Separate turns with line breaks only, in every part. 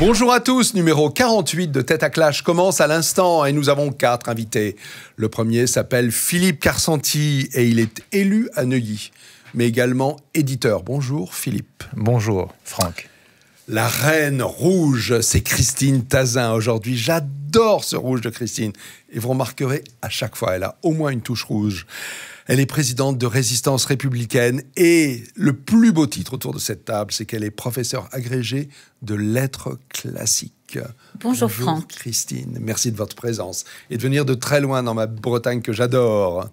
Bonjour à tous, numéro 48 de Tête à Clash commence à l'instant et nous avons 4 invités. Le premier s'appelle Philippe Carsanti et il est élu à Neuilly, mais également éditeur. Bonjour Philippe.
Bonjour Franck.
La reine rouge, c'est Christine Tazin aujourd'hui. J'adore ce rouge de Christine. Et vous remarquerez, à chaque fois, elle a au moins une touche rouge. Elle est présidente de Résistance républicaine et le plus beau titre autour de cette table, c'est qu'elle est professeure agrégée de lettres classiques.
Bonjour Franck.
Christine, merci de votre présence et de venir de très loin dans ma Bretagne que j'adore.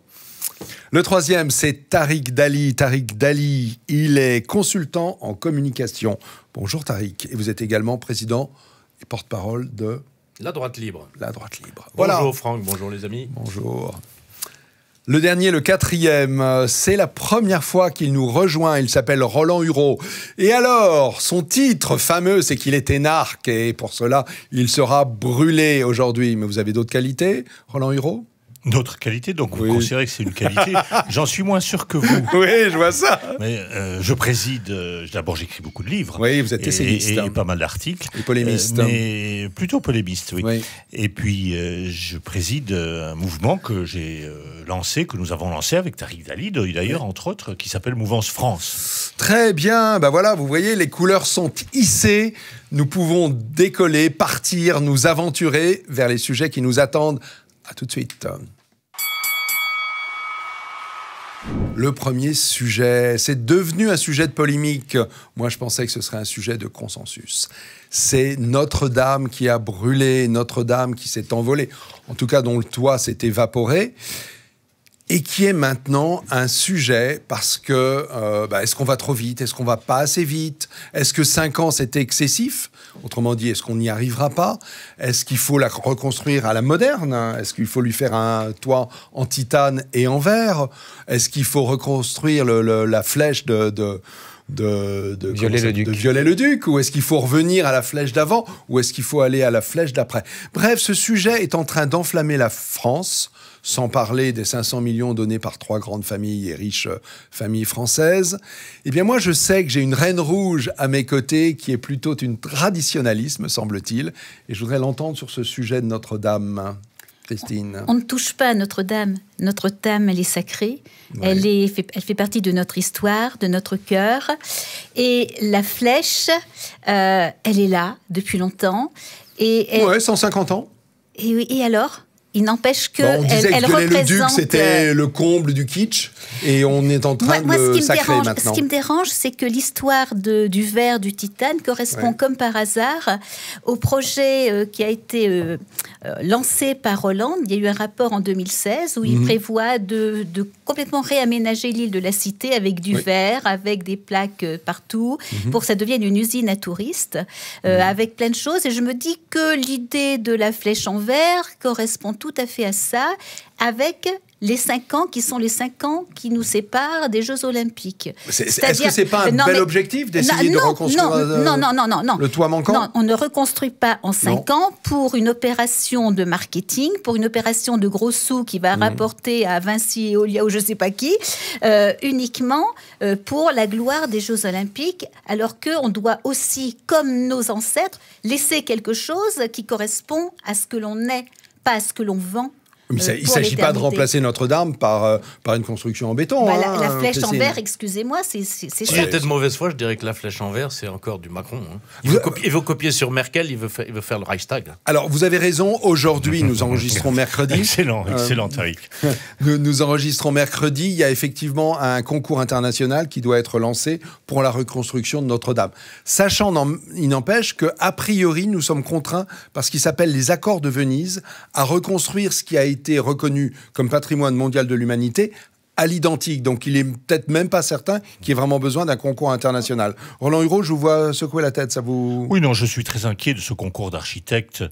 Le troisième, c'est Tariq Dali. Tariq Dali, il est consultant en communication. Bonjour Tariq, et vous êtes également président et porte-parole de...
La droite libre.
La droite libre.
Bonjour
voilà.
Franck, bonjour les amis.
Bonjour. Le dernier, le quatrième, c'est la première fois qu'il nous rejoint. Il s'appelle Roland Hureau. Et alors, son titre fameux, c'est qu'il est énarque. Et pour cela, il sera brûlé aujourd'hui. Mais vous avez d'autres qualités, Roland Hureau ?
D'autres qualités, donc vous considérez que c'est une qualité. J'en suis moins sûr que vous.
Oui, je vois ça.
Mais je préside, d'abord j'écris beaucoup de livres.
Oui, vous êtes essayiste.
Et pas mal d'articles.
Et polémiste.
Mais plutôt polémiste, oui.
Oui.
Et puis je préside un mouvement que j'ai lancé, que nous avons lancé avec Tariq Dali, d'ailleurs, entre autres, qui s'appelle Mouvance France.
Très bien, ben voilà, vous voyez, les couleurs sont hissées. Nous pouvons décoller, partir, nous aventurer vers les sujets qui nous attendent. À tout de suite. Le premier sujet, c'est devenu un sujet de polémique. Moi, je pensais que ce serait un sujet de consensus. C'est Notre-Dame qui a brûlé, Notre-Dame qui s'est envolée, en tout cas dont le toit s'est évaporé, et qui est maintenant un sujet parce que est-ce qu'on va trop vite? Est-ce qu'on va pas assez vite? Est-ce que 5 ans, c'était excessif? Autrement dit, est-ce qu'on n'y arrivera pas? Est-ce qu'il faut la reconstruire à la moderne? Est-ce qu'il faut lui faire un toit en titane et en verre? Est-ce qu'il faut reconstruire la flèche de Viollet-le-Duc? Ou est-ce qu'il faut revenir à la flèche d'avant? Ou est-ce qu'il faut aller à la flèche d'après? Bref, ce sujet est en train d'enflammer la France, sans parler des 500 millions donnés par 3 grandes familles et riches familles françaises. Eh bien, moi, je sais que j'ai une reine rouge à mes côtés qui est plutôt une traditionnaliste, me semble-t-il. Et je voudrais l'entendre sur ce sujet de Notre-Dame. Christine.
On ne touche pas à Notre-Dame. Notre-Dame, elle est sacrée. Ouais. Elle fait partie de notre histoire, de notre cœur. Et la flèche, elle est là depuis longtemps.
Ouais, 150 ans.
Et alors ? Il n'empêche que
on disait
elle
que
représente...
le duc, c'était le comble du kitsch, et on est en train de le sacrer maintenant.
Ce qui me dérange, c'est que l'histoire du verre, du titane, correspond comme par hasard au projet qui a été lancé par Hollande. Il y a eu un rapport en 2016 où il prévoit de complètement réaménager l'île de la Cité avec du verre, avec des plaques partout, pour que ça devienne une usine à touristes, avec plein de choses. Et je me dis que l'idée de la flèche en verre correspond tout à fait à ça, avec les 5 ans qui sont les 5 ans qui nous séparent des Jeux Olympiques.
Est-ce que c'est pas un bel objectif d'essayer de reconstruire le toit manquant?
Non, on ne reconstruit pas en 5 ans pour une opération de marketing, pour une opération de gros sous qui va rapporter à Vinci et Olia ou je ne sais pas qui, uniquement pour la gloire des Jeux Olympiques, alors qu'on doit aussi, comme nos ancêtres, laisser quelque chose qui correspond à ce que l'on est, pas à ce que l'on vend.
Mais il ne s'agit pas de remplacer Notre-Dame par une construction en béton.
La flèche en verre, excusez-moi, c'est ça.
Si j'étais de mauvaise foi, je dirais que la flèche en verre, c'est encore du Macron. Il veut copier sur Merkel, il veut faire le Reichstag.
Alors, vous avez raison. Aujourd'hui, nous enregistrons mercredi.
Excellent, Tariq.
Nous enregistrons mercredi. Il y a effectivement un concours international qui doit être lancé pour la reconstruction de Notre-Dame. Sachant, il n'empêche qu'a priori, nous sommes contraints, parce qu'il s'appelle les Accords de Venise, à reconstruire ce qui a été reconnu comme patrimoine mondial de l'humanité à l'identique. Donc, il est peut-être même pas certain qu'il y ait vraiment besoin d'un concours international. Roland Hureau, je vous vois secouer la tête, ça vous...
Oui, non, je suis très inquiet de ce concours d'architectes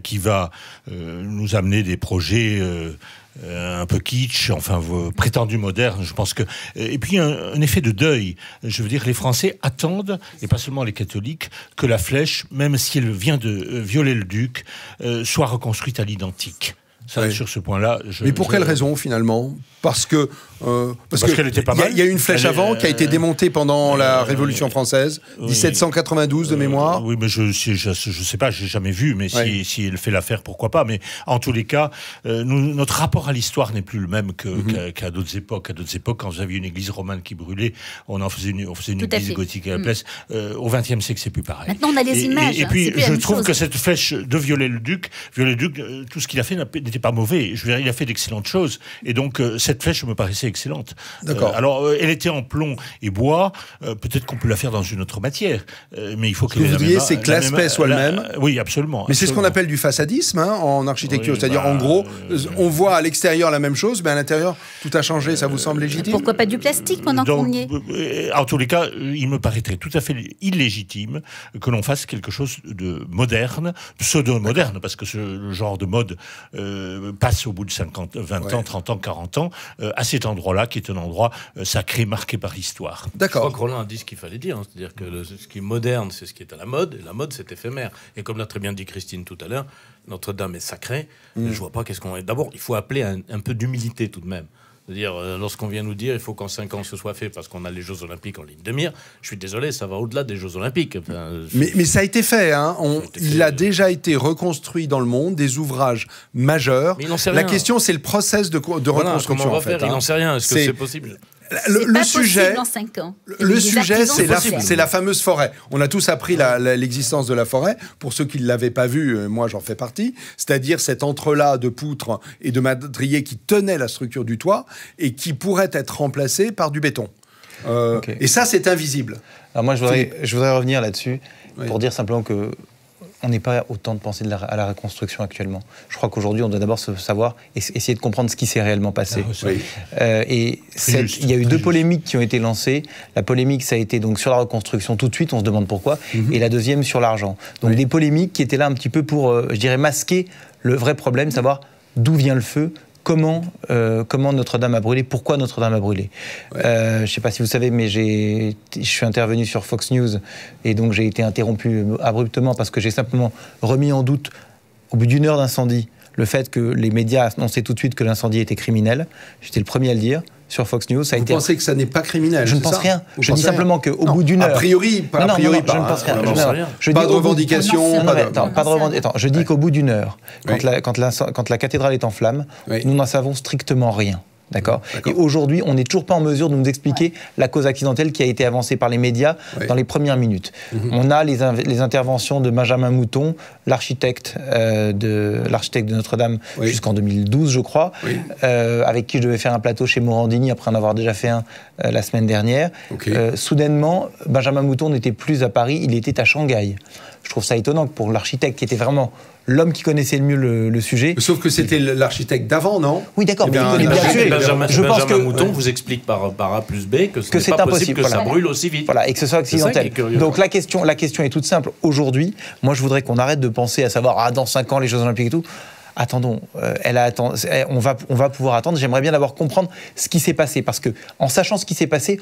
qui va nous amener des projets... un peu kitsch, enfin prétendu moderne, je pense que... Et puis un effet de deuil. Je veux dire, les Français attendent, et pas seulement les catholiques, que la flèche, même si elle vient de Viollet-le-Duc, soit reconstruite à l'identique. Ça, sur ce point-là...
Mais pour quelle raison, finalement ? Parce
qu'elle était pas mal.
Il y a eu une flèche avant qui a été démontée pendant la Révolution française, 1792 de mémoire.
Oui, mais je sais pas, j'ai jamais vu, mais si elle fait l'affaire, pourquoi pas. Mais en tous les cas, notre rapport à l'histoire n'est plus le même qu'à d'autres époques. À d'autres époques, quand vous aviez une église romane qui brûlait, on faisait une église gothique à la place. Au XXe siècle, c'est plus pareil.
Maintenant, on a les images.
Et puis, je trouve que cette flèche de Viollet-le-Duc, tout ce qu'il a fait n'était pas mauvais. Je veux dire, il a fait d'excellentes choses. Et donc, cette flèche me paraissait excellente.
D'accord.
Alors, elle était en plomb et bois. Peut-être qu'on peut la faire dans une autre matière. Mais il faut que
vous disiez, c'est que l'aspect soit le même.
Oui, absolument.
Mais c'est ce qu'on appelle du façadisme en architecture. C'est-à-dire, en gros, on voit à l'extérieur la même chose, mais à l'intérieur, tout a changé. Ça vous semble légitime ?
Pourquoi pas du plastique pendant qu'on y est ?
En tous les cas, il me paraîtrait tout à fait illégitime que l'on fasse quelque chose de moderne, pseudo-moderne, parce que ce genre de mode passe au bout de 20 ans, 30 ans, 40 ans, à cet endroit-là, qui est un endroit sacré, marqué par l'histoire.
D'accord.
Je crois que Roland a dit ce qu'il fallait dire, c'est-à-dire que ce qui est moderne, c'est ce qui est à la mode, et la mode, c'est éphémère. Et comme l'a très bien dit Christine tout à l'heure, Notre-Dame est sacrée. Je vois pas qu'est-ce qu'on est. D'abord, il faut appeler un peu d'humilité tout de même. C'est-à-dire, lorsqu'on vient nous dire il faut qu'en 5 ans ce soit fait parce qu'on a les Jeux Olympiques en ligne de mire, je suis désolé, ça va au-delà des Jeux Olympiques. Enfin,
mais ça a été fait. Il a déjà été reconstruit dans le monde, des ouvrages majeurs.
Mais il n'en sait rien.
La question, c'est le process de reconstruction.
Comment on va faire ? Il n'en sait rien. Est-ce que c'est possible ?
Le sujet,
en 5 ans.
Le sujet, c'est la fameuse forêt. On a tous appris l'existence de la forêt. Pour ceux qui ne l'avaient pas vu, moi j'en fais partie. C'est-à-dire cet entrelac de poutres et de madriers qui tenait la structure du toit et qui pourrait être remplacé par du béton. Et ça, c'est invisible.
Alors moi, je voudrais revenir là-dessus pour dire simplement que on n'est pas autant de penser à la reconstruction actuellement. Je crois qu'aujourd'hui, on doit d'abord savoir, essayer de comprendre ce qui s'est réellement passé. Il y a eu deux polémiques qui ont été lancées. La polémique, ça a été donc sur la reconstruction tout de suite, on se demande pourquoi, et la deuxième sur l'argent. Donc des polémiques qui étaient là un petit peu pour, je dirais, masquer le vrai problème, savoir d'où vient le feu, comment Notre-Dame a brûlé, pourquoi Notre-Dame a brûlé. Je ne sais pas si vous savez, mais je suis intervenu sur Fox News et donc j'ai été interrompu abruptement parce que j'ai simplement remis en doute, au bout d'une heure d'incendie, le fait que les médias annonçaient tout de suite que l'incendie était criminel. J'étais le premier à le dire. Sur Fox News,
Vous pensez que ça n'est pas criminel ?
Je ne pense rien. Je dis simplement qu'au bout d'une heure...
A priori, pas.
Je ne pense rien.
Pas de revendication.
Je dis qu'au bout d'une heure, quand la cathédrale est en flammes, nous n'en savons strictement rien. D'accord. Et aujourd'hui, on n'est toujours pas en mesure de nous expliquer la cause accidentelle qui a été avancée par les médias dans les premières minutes. On a les interventions de Benjamin Mouton, l'architecte de Notre-Dame jusqu'en 2012, je crois, avec qui je devais faire un plateau chez Morandini après en avoir déjà fait un la semaine dernière. Soudainement, Benjamin Mouton n'était plus à Paris, il était à Shanghai. Je trouve ça étonnant que pour l'architecte qui était vraiment l'homme qui connaissait le mieux le sujet.
Sauf que c'était l'architecte d'avant, non ?
Oui, d'accord, mais il connaît bien le sujet.
Benjamin Mouton vous explique par A plus B que c'est pas possible que ça brûle aussi vite.
Voilà, et que ce soit accidentel. Donc la question est toute simple. Aujourd'hui, moi je voudrais qu'on arrête de penser à savoir dans 5 ans les Jeux Olympiques et tout. Attendons, on va pouvoir attendre. J'aimerais bien d'abord comprendre ce qui s'est passé, parce que en sachant ce qui s'est passé,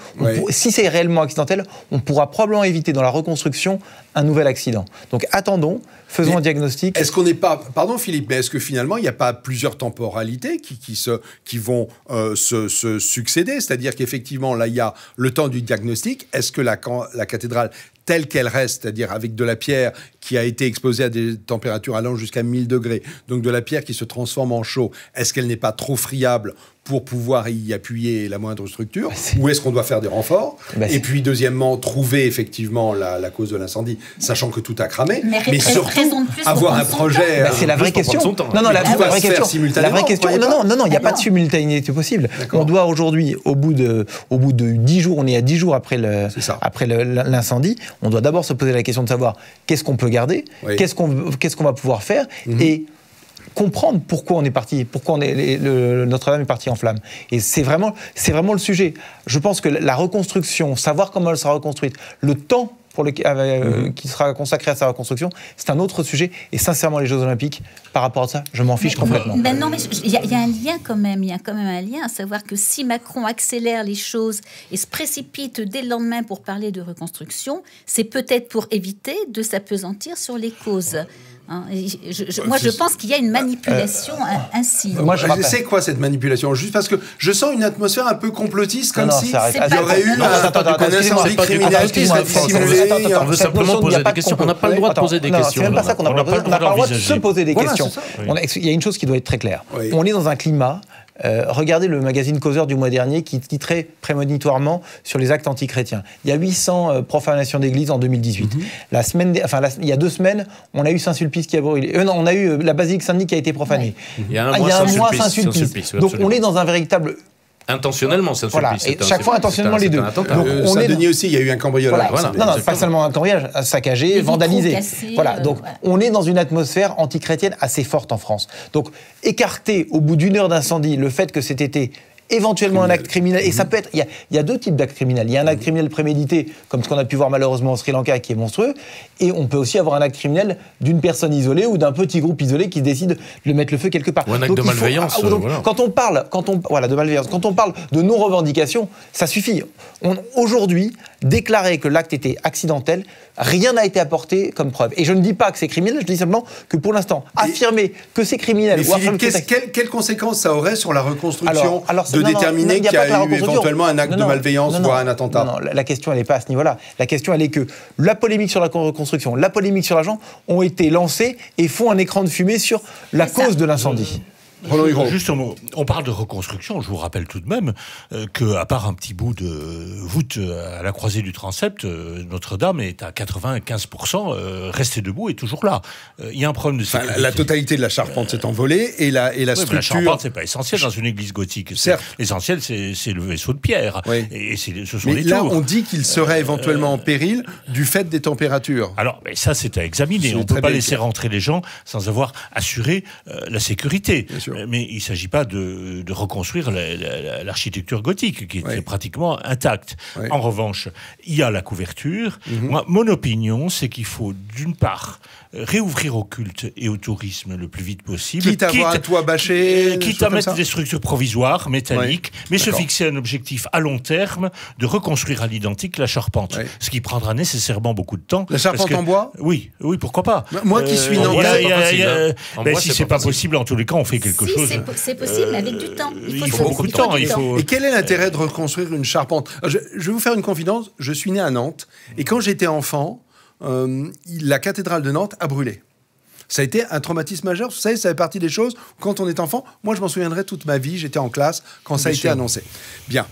si c'est réellement accidentel, on pourra probablement éviter dans la reconstruction un nouvel accident. Donc attendons, faisons un diagnostic.
Est-ce qu'on n'est pas, pardon Philippe, mais est-ce que finalement il n'y a pas plusieurs temporalités qui vont se succéder ? C'est-à-dire qu'effectivement là il y a le temps du diagnostic. Est-ce que la cathédrale telle qu'elle reste, c'est-à-dire avec de la pierre qui a été exposée à des températures allant jusqu'à 1000 degrés, donc de la pierre qui se transforme en chaux, est-ce qu'elle n'est pas trop friable pour pouvoir y appuyer la moindre structure, ou est-ce qu'on doit faire des renforts ? Et puis deuxièmement, trouver effectivement la cause de l'incendie, sachant que tout a cramé, mais surtout avoir un projet...
c'est la vraie question. Non, la vraie question. La vraie question. Non, il n'y a pas de simultanéité possible. On doit aujourd'hui, au bout de 10 jours, on est à 10 jours après l'incendie, on doit d'abord se poser la question de savoir qu'est-ce qu'on peut garder, qu'est-ce qu'on va pouvoir faire, et comprendre pourquoi on est parti, pourquoi Notre-Dame est partie en flammes. Et c'est vraiment le sujet. Je pense que la reconstruction, savoir comment elle sera reconstruite, le temps qui sera consacré à sa reconstruction, c'est un autre sujet. Et sincèrement, les Jeux Olympiques, par rapport à ça, je m'en fiche complètement.
Non, mais il y a un lien quand même. Il y a quand même un lien, à savoir que si Macron accélère les choses et se précipite dès le lendemain pour parler de reconstruction, c'est peut-être pour éviter de s'appesantir sur les causes. Moi, je pense qu'il y a une manipulation ainsi.
Moi, je sais quoi cette manipulation? Juste parce que je sens une atmosphère un peu complotiste, comme si il y aurait eu un incendie criminel qui serait dissimulé.
On veut simplement poser des questions. On n'a pas le droit de poser des questions.
C'est même pas ça qu'on n'a pas le droit de se poser des questions. Il y a une chose qui doit être très claire. On est dans un climat. Regardez le magazine Causeur du mois dernier qui titrait prémonitoirement sur les actes antichrétiens. Il y a 800 profanations d'église en 2018. Il y a 2 semaines, on a eu Saint-Sulpice qui a brûlé. On a eu la basilique Saint-Denis qui a été profanée.
Il y a un mois Saint-Sulpice.
Donc on est dans un véritable...
Intentionnellement,
voilà, et chaque fois intentionnellement les deux.
Donc Saint-Denis aussi, il y a eu un cambriolage.
Non, pas seulement un cambriolage, saccagé, vandalisé. Voilà, donc on est dans une atmosphère antichrétienne assez forte en France. Donc écarter au bout d'1 heure d'incendie le fait que cet été éventuellement un acte criminel, et ça peut être, il y a 2 types d'actes criminels. Il y a un acte criminel prémédité, comme ce qu'on a pu voir malheureusement au Sri Lanka, qui est monstrueux, et on peut aussi avoir un acte criminel d'une personne isolée ou d'un petit groupe isolé qui décide de le mettre le feu quelque part.
Ou un acte de malveillance.
Quand on parle de non-revendication, ça suffit. Aujourd'hui, déclarer que l'acte était accidentel, rien n'a été apporté comme preuve. Et je ne dis pas que c'est criminel, je dis simplement que pour l'instant, affirmer que c'est criminel...
Quelles conséquences ça aurait sur la reconstruction de déterminer qu'il y a eu éventuellement un acte de malveillance, voire un attentat?
Non, la question, elle n'est pas à ce niveau-là. La question, elle est que la polémique sur la reconstruction, la polémique sur l'argent ont été lancées et font un écran de fumée sur la cause de l'incendie.
Juste, on parle de reconstruction. Je vous rappelle tout de même qu'à part un petit bout de voûte à la croisée du transept, Notre-Dame est à 95% restée debout et toujours là. Il y a un problème de sécurité.
La totalité de la charpente s'est envolée et la structure...
La charpente, c'est pas essentiel dans une église gothique.
Certes.
L'essentiel, c'est le vaisseau de pierre.
Oui.
Et ce sont
mais
les
là,
tours.
on dit qu'il serait éventuellement en péril du fait des températures.
Alors, mais ça, c'est à examiner. On ne peut pas laisser rentrer les gens sans avoir assuré la sécurité. Mais il ne s'agit pas de reconstruire l'architecture gothique, qui est pratiquement intacte. Oui. En revanche, il y a la couverture. Mon opinion, c'est qu'il faut, d'une part, réouvrir au culte et au tourisme le plus vite possible.
Quitte à avoir un toit bâché.
Quitte à mettre des structures provisoires, métalliques, mais se fixer un objectif à long terme de reconstruire à l'identique la charpente. Ce qui prendra nécessairement beaucoup de temps.
La charpente en bois ?
Oui, pourquoi pas.
Moi qui suis nantais...
Si c'est pas possible, en tous les cas, on fait quelque chose.
C'est possible, avec du temps.
Il faut beaucoup de temps.
Et quel est l'intérêt de reconstruire une charpente ? Je vais vous faire une confidence. Je suis né à Nantes. Et quand j'étais enfant, la cathédrale de Nantes a brûlé. Ça a été un traumatisme majeur. Vous savez, ça fait partie des choses, quand on est enfant, moi je m'en souviendrai toute ma vie, j'étais en classe quand ça a été annoncé. Bien.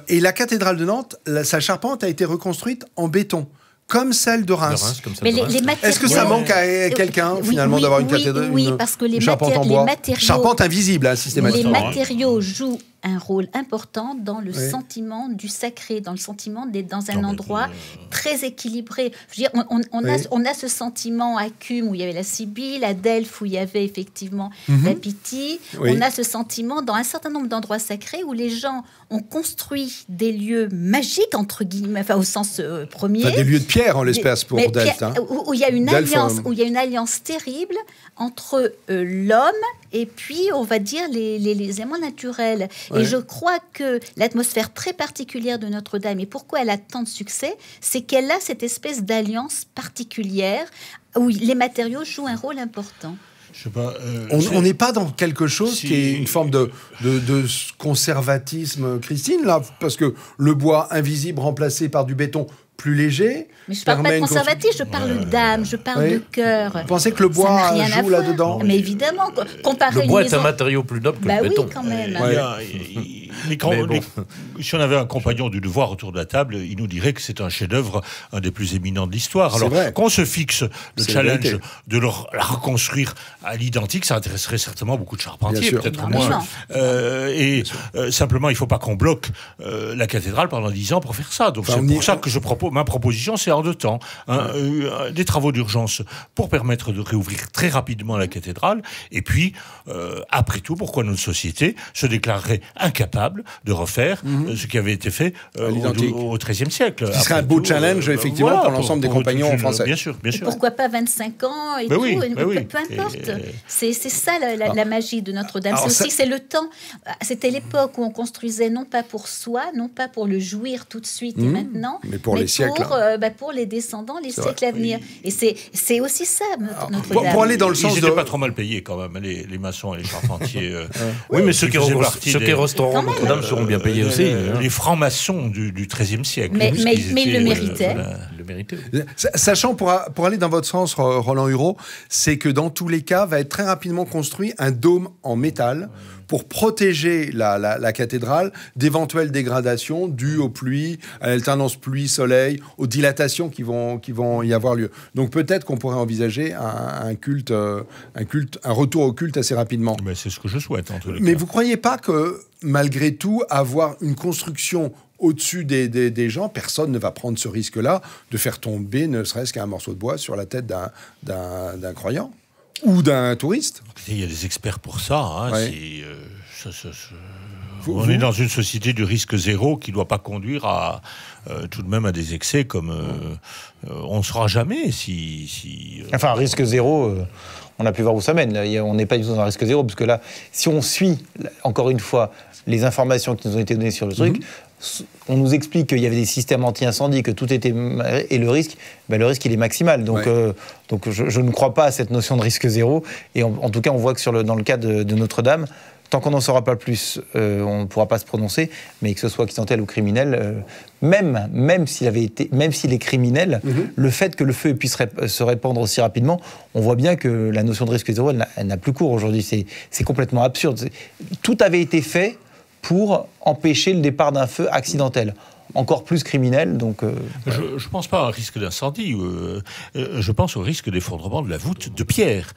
Et la cathédrale de Nantes, sa charpente a été reconstruite en béton. Comme celle de Reims.
Mais les matériaux...
Est-ce que ça manque à quelqu'un, finalement, d'avoir une cathédrale,
parce que les
charpente en bois,
matériaux...
Charpente invisible, systématiquement.
Les matériaux jouent un rôle important dans le sentiment du sacré, dans le sentiment d'être dans un endroit très équilibré. Je veux dire, on a ce sentiment à Cumes où il y avait la Sibylle, à Delphes où il y avait effectivement la Pythie. On a ce sentiment dans un certain nombre d'endroits sacrés où les gens ont construit des lieux magiques, entre guillemets, enfin au sens premier.
Des lieux de pierre, en l'espèce, pour Delphes.
Où il y a une alliance terrible entre l'homme et puis, on va dire, les éléments naturels. Et je crois que l'atmosphère très particulière de Notre-Dame, et pourquoi elle a tant de succès, c'est qu'elle a cette espèce d'alliance particulière où les matériaux jouent un rôle important.
Je sais pas,
on n'est pas dans quelque chose qui est une forme de conservatisme, Christine, là, parce que le bois invisible remplacé par du béton plus léger.
Mais je ne parle pas de conservatisme, je parle d'âme, je parle de cœur.
Vous pensez que le bois joue là-dedans ?
Mais évidemment, comparer
le bois est un matériau plus noble que le béton.
Oui, quand même.
Si on avait un compagnon du devoir autour de la table, il nous dirait que c'est un chef-d'œuvre, un des plus éminents de l'histoire. Alors, quand on se fixe le challenge de la reconstruire à l'identique, ça intéresserait certainement beaucoup de charpentiers, peut-être moins. Simplement, il ne faut pas qu'on bloque la cathédrale pendant 10 ans pour faire ça. Donc, c'est pour ça que ma proposition, c'est en 2 temps. Des travaux d'urgence pour permettre de réouvrir très rapidement la cathédrale. Et puis, après tout, pourquoi notre société se déclarerait incapable capable de refaire ce qui avait été fait au XIIIe siècle.
Ce serait un beau challenge, effectivement, pour l'ensemble des compagnons français.
Bien sûr, bien sûr.
Et pourquoi pas 25 ans et tout, peu importe. C'est ça la magie de Notre-Dame. C'est le temps. C'était l'époque où on construisait non pas pour soi, non pas pour le jouir tout de suite et maintenant,
mais pour les siècles.
Pour les descendants, les siècles à venir. Et c'est aussi ça, Notre-Dame.
Pour aller dans le sens
ils n'étaient pas trop mal payés quand même, les maçons et les charpentiers.
Oui, mais ceux qui resteront Notre-Dame seront bien payés aussi.
Les francs-maçons du XIIIe siècle.
Mais ils le méritaient.
Sachant, pour aller dans votre sens, Roland Hureau, c'est que dans tous les cas, va être très rapidement construit un dôme en métal pour protéger la cathédrale d'éventuelles dégradations dues aux pluies, à l'alternance pluie-soleil, aux dilatations qui vont y avoir lieu. Donc peut-être qu'on pourrait envisager un retour au culte assez rapidement.
Mais c'est ce que je souhaite en tous les cas.
Mais vous ne croyez pas que, malgré tout, avoir une construction au-dessus des gens, personne ne va prendre ce risque-là de faire tomber ne serait-ce qu'un morceau de bois sur la tête d'un croyant ou d'un touriste?
Il y a des experts pour ça. On est dans une société du risque zéro qui ne doit pas conduire tout de même à des excès comme on ne saura jamais
Enfin, risque zéro, on a pu voir où ça mène. On n'est pas du tout dans un risque zéro, parce que là, si on suit, encore une fois, les informations qui nous ont été données sur le truc, on nous explique qu'il y avait des systèmes anti-incendie, que tout était... Et le risque, il est maximal. Donc, je ne crois pas à cette notion de risque zéro. Et en tout cas, on voit que dans le cas de Notre-Dame, tant qu'on n'en saura pas plus, on ne pourra pas se prononcer. Mais que ce soit accidentel ou criminel, même s'il est criminel, le fait que le feu puisse se répandre aussi rapidement, on voit bien que la notion de risque zéro, elle n'a plus cours aujourd'hui. C'est complètement absurde. Tout avait été fait pour empêcher le départ d'un feu accidentel. Encore plus criminel, donc...
Je ne pense pas à un risque d'incendie. Je pense au risque d'effondrement de la voûte de pierre.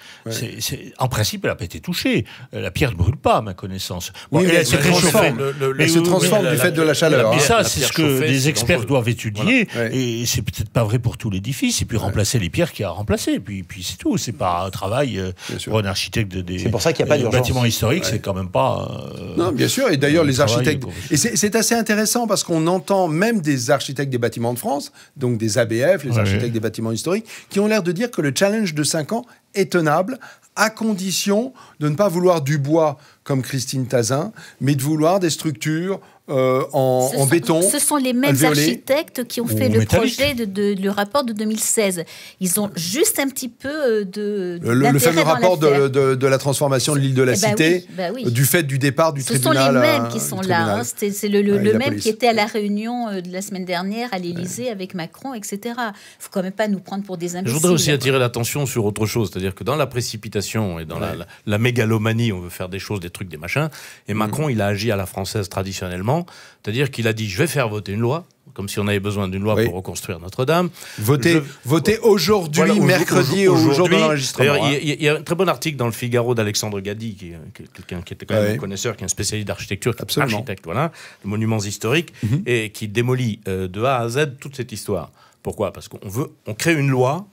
En principe, elle n'a pas été touchée. La pierre ne brûle pas, à ma connaissance.
Elle se transforme. Elle se transforme du fait de la chaleur.
Mais ça, c'est ce que les experts doivent étudier. Et c'est peut-être pas vrai pour tout l'édifice. Et puis remplacer les pierres qu'il y a à remplacer. Puis c'est tout. C'est pas un travail pour un architecte
c'est pour ça qu'il n'y a pas d'urgence.
Bâtiment historique, c'est quand même pas...
non, bien sûr. Et d'ailleurs, les architectes... Et c'est assez intéressant parce qu'on entend même des architectes des bâtiments de France, donc des ABF, les architectes des bâtiments historiques, qui ont l'air de dire que le challenge de 5 ans est tenable, à condition de ne pas vouloir du bois comme Christine Tazin, mais de vouloir des structures en béton.
Ce sont les mêmes architectes qui ont fait le projet, le rapport de 2016. Ils ont juste un petit peu
le fameux rapport de la transformation de l'île de la Cité, du fait du départ du tribunal.
Ce sont les mêmes qui sont là. C'est le même qui était à la réunion de la semaine dernière à l'Élysée avec Macron, etc. Il ne faut quand même pas nous prendre pour des imbéciles.
Je voudrais aussi attirer l'attention sur autre chose, c'est-à-dire que dans la précipitation et dans la mégalomanie, on veut faire des choses, des trucs, des machins, et Macron, il a agi à la française traditionnellement. C'est-à-dire qu'il a dit, je vais faire voter une loi, comme si on avait besoin d'une loi pour reconstruire Notre-Dame.
Voter aujourd'hui, mercredi, au jour de l'enregistrement.
D'ailleurs, il y a un très bon article dans le Figaro d'Alexandre Gadi, qui est quelqu'un qui était quand même un connaisseur, qui est un spécialiste d'architecture, architecte, de monuments historiques, et qui démolit de A à Z toute cette histoire. Pourquoi ? Parce qu'on crée une loi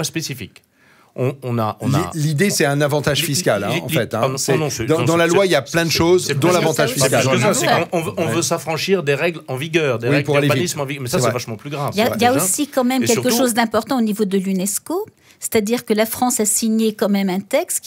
spécifique.
L'idée, c'est un avantage fiscal, en fait. Dans la loi, il y a plein de choses, dont l'avantage fiscal.
On veut s'affranchir des règles en vigueur, des règles d'urbanisme en vigueur. Mais ça, c'est vachement plus grave.
Il y a aussi quand même quelque chose d'important au niveau de l'UNESCO. C'est-à-dire que la France a signé quand même un texte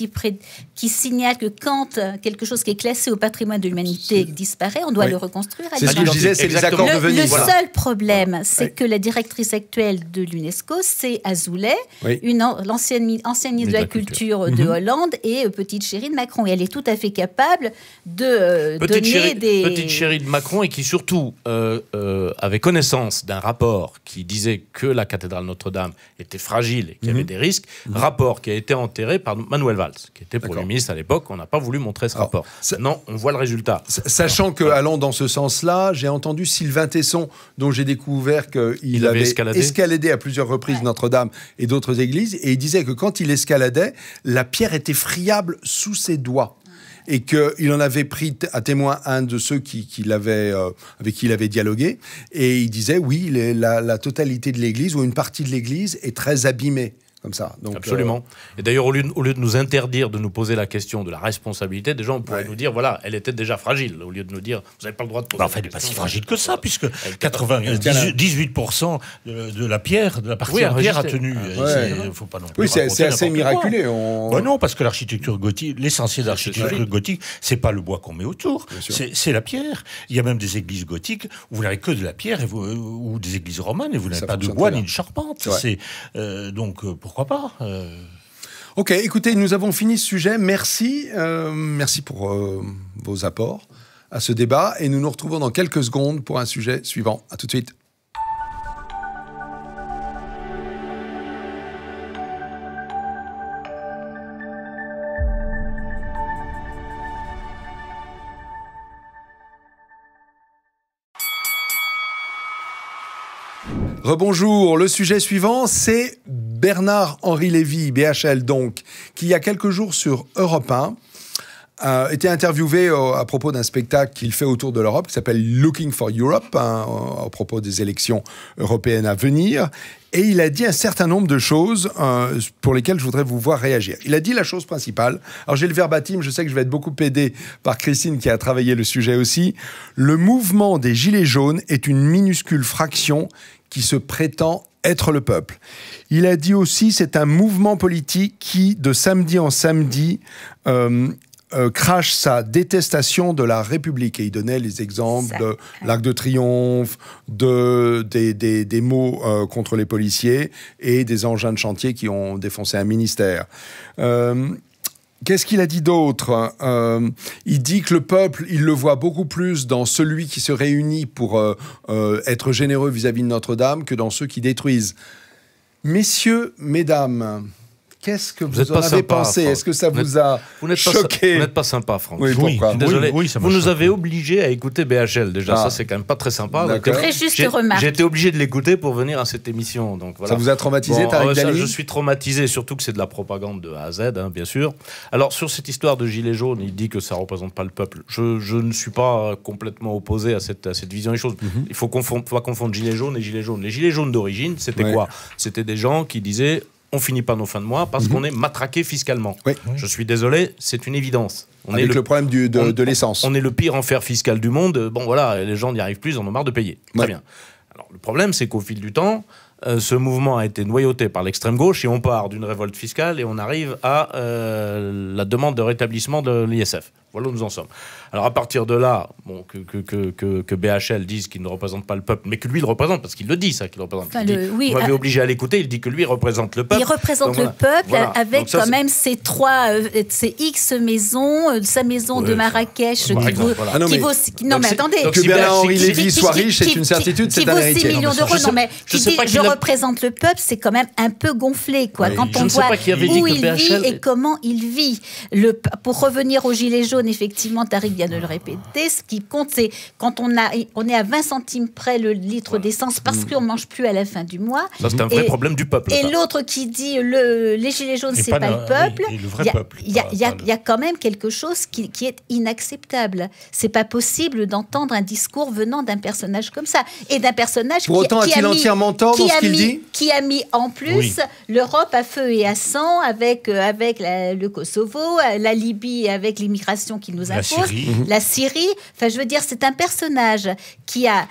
qui signale que quand quelque chose qui est classé au patrimoine de l'humanité disparaît, on doit le reconstruire.
C'est ce que je disais, c'est les accords de Venise.
Le seul problème, c'est que la directrice actuelle de l'UNESCO, c'est Azoulay, l'ancienne ministre de la Culture de Hollande et petite chérie de Macron. Et elle est tout à fait capable de donner des...
Petite chérie de Macron et qui surtout avait connaissance d'un rapport qui disait que la cathédrale Notre-Dame était fragile et qu'il y avait des risques, rapport qui a été enterré par Manuel Valls, qui était Premier ministre à l'époque. On n'a pas voulu montrer ce rapport. Non, on voit le résultat.
Sachant que, allant dans ce sens-là, j'ai entendu Sylvain Tesson, dont j'ai découvert qu'il avait escaladé à plusieurs reprises Notre-Dame et d'autres églises, et il disait que quand il escaladait, la pierre était friable sous ses doigts. Et qu'il en avait pris à témoin un de ceux avec qui il avait dialogué. Et il disait, oui, la totalité de l'église, ou une partie de l'église, est très abîmée comme ça. Donc,
absolument. Et d'ailleurs, au lieu de nous interdire de nous poser la question de la responsabilité, des gens on pourrait nous dire, voilà, elle était déjà fragile, au lieu de nous dire, vous n'avez pas le droit de poser.
Elle n'est pas si fragile que ça, puisque 18% de la pierre, de la partie en pierre a tenu. Faut pas non plus
c'est assez miraculé.
Non, parce que l'architecture gothique, l'essentiel de l'architecture gothique, c'est pas le bois qu'on met autour, c'est la pierre. Il y a même des églises gothiques où vous n'avez que de la pierre ou des églises romanes et vous n'avez pas de bois ni de charpente. Donc pourquoi pas
Ok, écoutez, nous avons fini ce sujet. Merci pour vos apports à ce débat et nous nous retrouvons dans quelques secondes pour un sujet suivant. À tout de suite. Rebonjour, le sujet suivant, c'est Bernard-Henri Lévy, BHL donc, qui il y a quelques jours sur Europe 1 était interviewé à propos d'un spectacle qu'il fait autour de l'Europe qui s'appelle Looking for Europe, à propos des élections européennes à venir. Et il a dit un certain nombre de choses pour lesquelles je voudrais vous voir réagir. Il a dit la chose principale. Alors j'ai le verbatim, je sais que je vais être beaucoup aidé par Christine qui a travaillé le sujet aussi. Le mouvement des Gilets jaunes est une minuscule fraction qui se prétend être le peuple. Il a dit aussi c'est un mouvement politique qui, de samedi en samedi, crache sa détestation de la République. Et il donnait les exemples de l'Arc de Triomphe, des mots contre les policiers et des engins de chantier qui ont défoncé un ministère. Qu'est-ce qu'il a dit d'autre ? Il dit que le peuple, il le voit beaucoup plus dans celui qui se réunit pour être généreux vis-à-vis de Notre-Dame que dans ceux qui détruisent. Messieurs, mesdames, qu'est-ce que vous en avez pensé ? Est-ce que ça vous a choqué ?
Vous n'êtes pas sympa, Franck.
Oui, pourquoi ?
Désolé.
Ça
vous nous avez obligés à écouter BHL. Déjà, ça, c'est quand même pas très sympa.
Très juste remarque.
J'ai été obligé de l'écouter pour venir à cette émission. Donc, voilà.
Ça vous a traumatisé, Tariq Dali ?
Je suis traumatisé, surtout que c'est de la propagande de A à Z, bien sûr. Alors, sur cette histoire de Gilets jaunes, il dit que ça ne représente pas le peuple. Je ne suis pas complètement opposé à cette vision des choses. Il faut pas confondre Gilets jaunes et Gilets jaunes. Les Gilets jaunes d'origine, c'était quoi ? C'était des gens qui disaient on finit pas nos fins de mois parce qu'on est matraqué fiscalement. Oui. Je suis désolé, c'est une évidence.
Avec le problème de l'essence.
On est le pire enfer fiscal du monde. Bon, voilà, les gens n'y arrivent plus, ils en ont marre de payer. Très bien. Alors, le problème, c'est qu'au fil du temps, ce mouvement a été noyauté par l'extrême gauche et on part d'une révolte fiscale et on arrive à la demande de rétablissement de l'ISF. Voilà où nous en sommes. Alors à partir de là, bon, que BHL dise qu'il ne représente pas le peuple, mais que lui il représente, parce qu'il le dit ça, qu'il représente. Enfin, vous m'avez obligé à l'écouter, il dit que lui il représente le peuple.
Il représente le peuple avec ça, quand même ses X maisons, sa maison de Marrakech qui vaut... Non mais attendez.
Que Bernard-Henri Lévy soit riche, c'est une certitude, c'est un héritier.
Qui vaut 6 millions d'euros, non mais qui dit je représente le peuple, c'est quand même un peu gonflé, quoi. Quand on voit où il vit et comment il vit. Pour revenir aux Gilets jaunes, effectivement, Tariq vient de le répéter. Ce qui compte, c'est quand on est à 20 centimes près le litre d'essence parce qu'on ne mange plus à la fin du mois.
Ça, c'est un vrai problème du peuple.
Et l'autre qui dit les Gilets jaunes, c'est pas le peuple. Il y a quand même quelque chose qui est inacceptable. C'est pas possible d'entendre un discours venant d'un personnage comme ça. Et d'un personnage
pour autant, a-t-il entièrement tort dans ce qu'il dit ?
Qui a mis en plus l'Europe à feu et à sang avec le Kosovo, la Libye avec l'immigration qu'il nous impose, la Syrie. Enfin, je veux dire, c'est un personnage qui a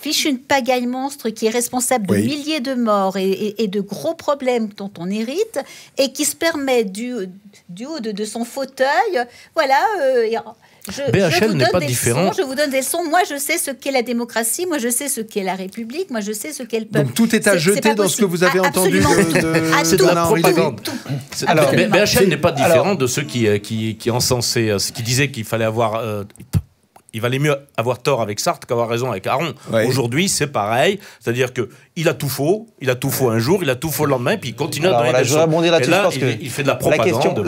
fichu une pagaille monstre, qui est responsable de milliers de morts et de gros problèmes dont on hérite, et qui se permet du haut de son fauteuil, voilà...
BHL n'est pas différent.
Je vous donne des leçons. Moi, je sais ce qu'est la démocratie. Moi, je sais ce qu'est la République. Moi, je sais ce qu'est le peuple.
Donc, tout est à jeter dans ce que vous avez entendu
c'est de la propagande. Alors, BHL n'est pas différent de ceux qui encensaient, qui disaient qu'il fallait avoir... il valait mieux avoir tort avec Sartre qu'avoir raison avec Aron. Aujourd'hui, c'est pareil. C'est-à-dire qu'il a tout faux. Il a tout faux un jour, il a tout faux le lendemain, puis il continue à donner des leçons. Et là, il fait de la propagande.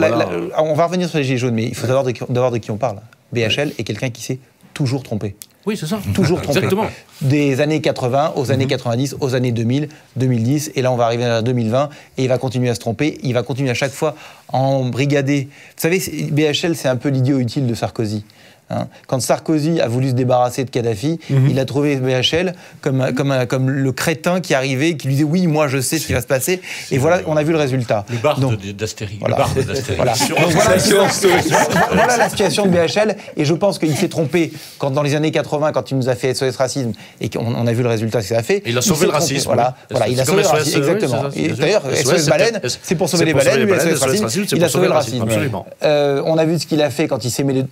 On va revenir sur les Gilets jaunes, mais il faut savoir de qui on parle. BHL est quelqu'un qui s'est toujours trompé.
Oui, c'est ça.
Toujours trompé.
Exactement.
Des années 80 aux années 90, aux années 2000, 2010, et là on va arriver à 2020, et il va continuer à se tromper, il va continuer à chaque fois à embrigader. Vous savez, BHL, c'est un peu l'idiot utile de Sarkozy. Quand Sarkozy a voulu se débarrasser de Kadhafi, il a trouvé BHL comme le crétin qui arrivait, qui lui disait oui, moi je sais ce qui va se passer. Et voilà, on a vu le résultat.
Le barde d'Astérix.
Voilà. Voilà la situation de BHL. Et je pense qu'il s'est trompé quand dans les années 80, quand il nous a fait SOS Racisme et qu'on a vu le résultat que ça a fait.
Et il a sauvé le racisme.
Voilà, il a sauvé le racisme. Exactement. D'ailleurs, SOS Baleine, c'est pour sauver les baleines. Lui, SOS Racisme, il a sauvé le racisme. On a vu ce qu'il a fait quand il s'est mêlé de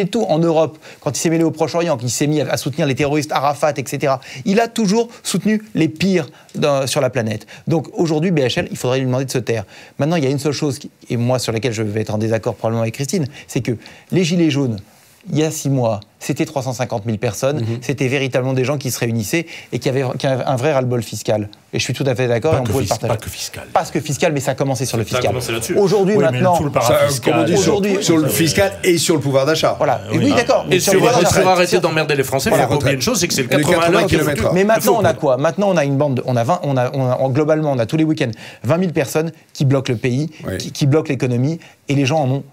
tout en Europe, quand il s'est mêlé au Proche-Orient, qu'il s'est mis à soutenir les terroristes, Arafat, etc. Il a toujours soutenu les pires sur la planète. Donc aujourd'hui, BHL, il faudrait lui demander de se taire. Maintenant, il y a une seule chose, et moi sur laquelle je vais être en désaccord probablement avec Christine, c'est que les Gilets jaunes, il y a 6 mois, c'était 350 000 personnes, c'était véritablement des gens qui se réunissaient et qui avaient un vrai ras-le-bol fiscal. Et je suis tout à fait d'accord, et on pouvait le partager.
Pas que fiscal.
Parce que fiscal, mais ça a commencé sur le fiscal.
Aujourd'hui,
maintenant,
sur le fiscal et sur le pouvoir d'achat.
Voilà. Oui, d'accord.
Et sur arrêter d'emmerder les Français, il faut pas oublier une chose, c'est que c'est le 81 km/h.
Mais maintenant, on a quoi? Maintenant, on a une bande, globalement, on a tous les week-ends 20 000 personnes qui bloquent le pays, qui bloquent l'économie, et les gens en ont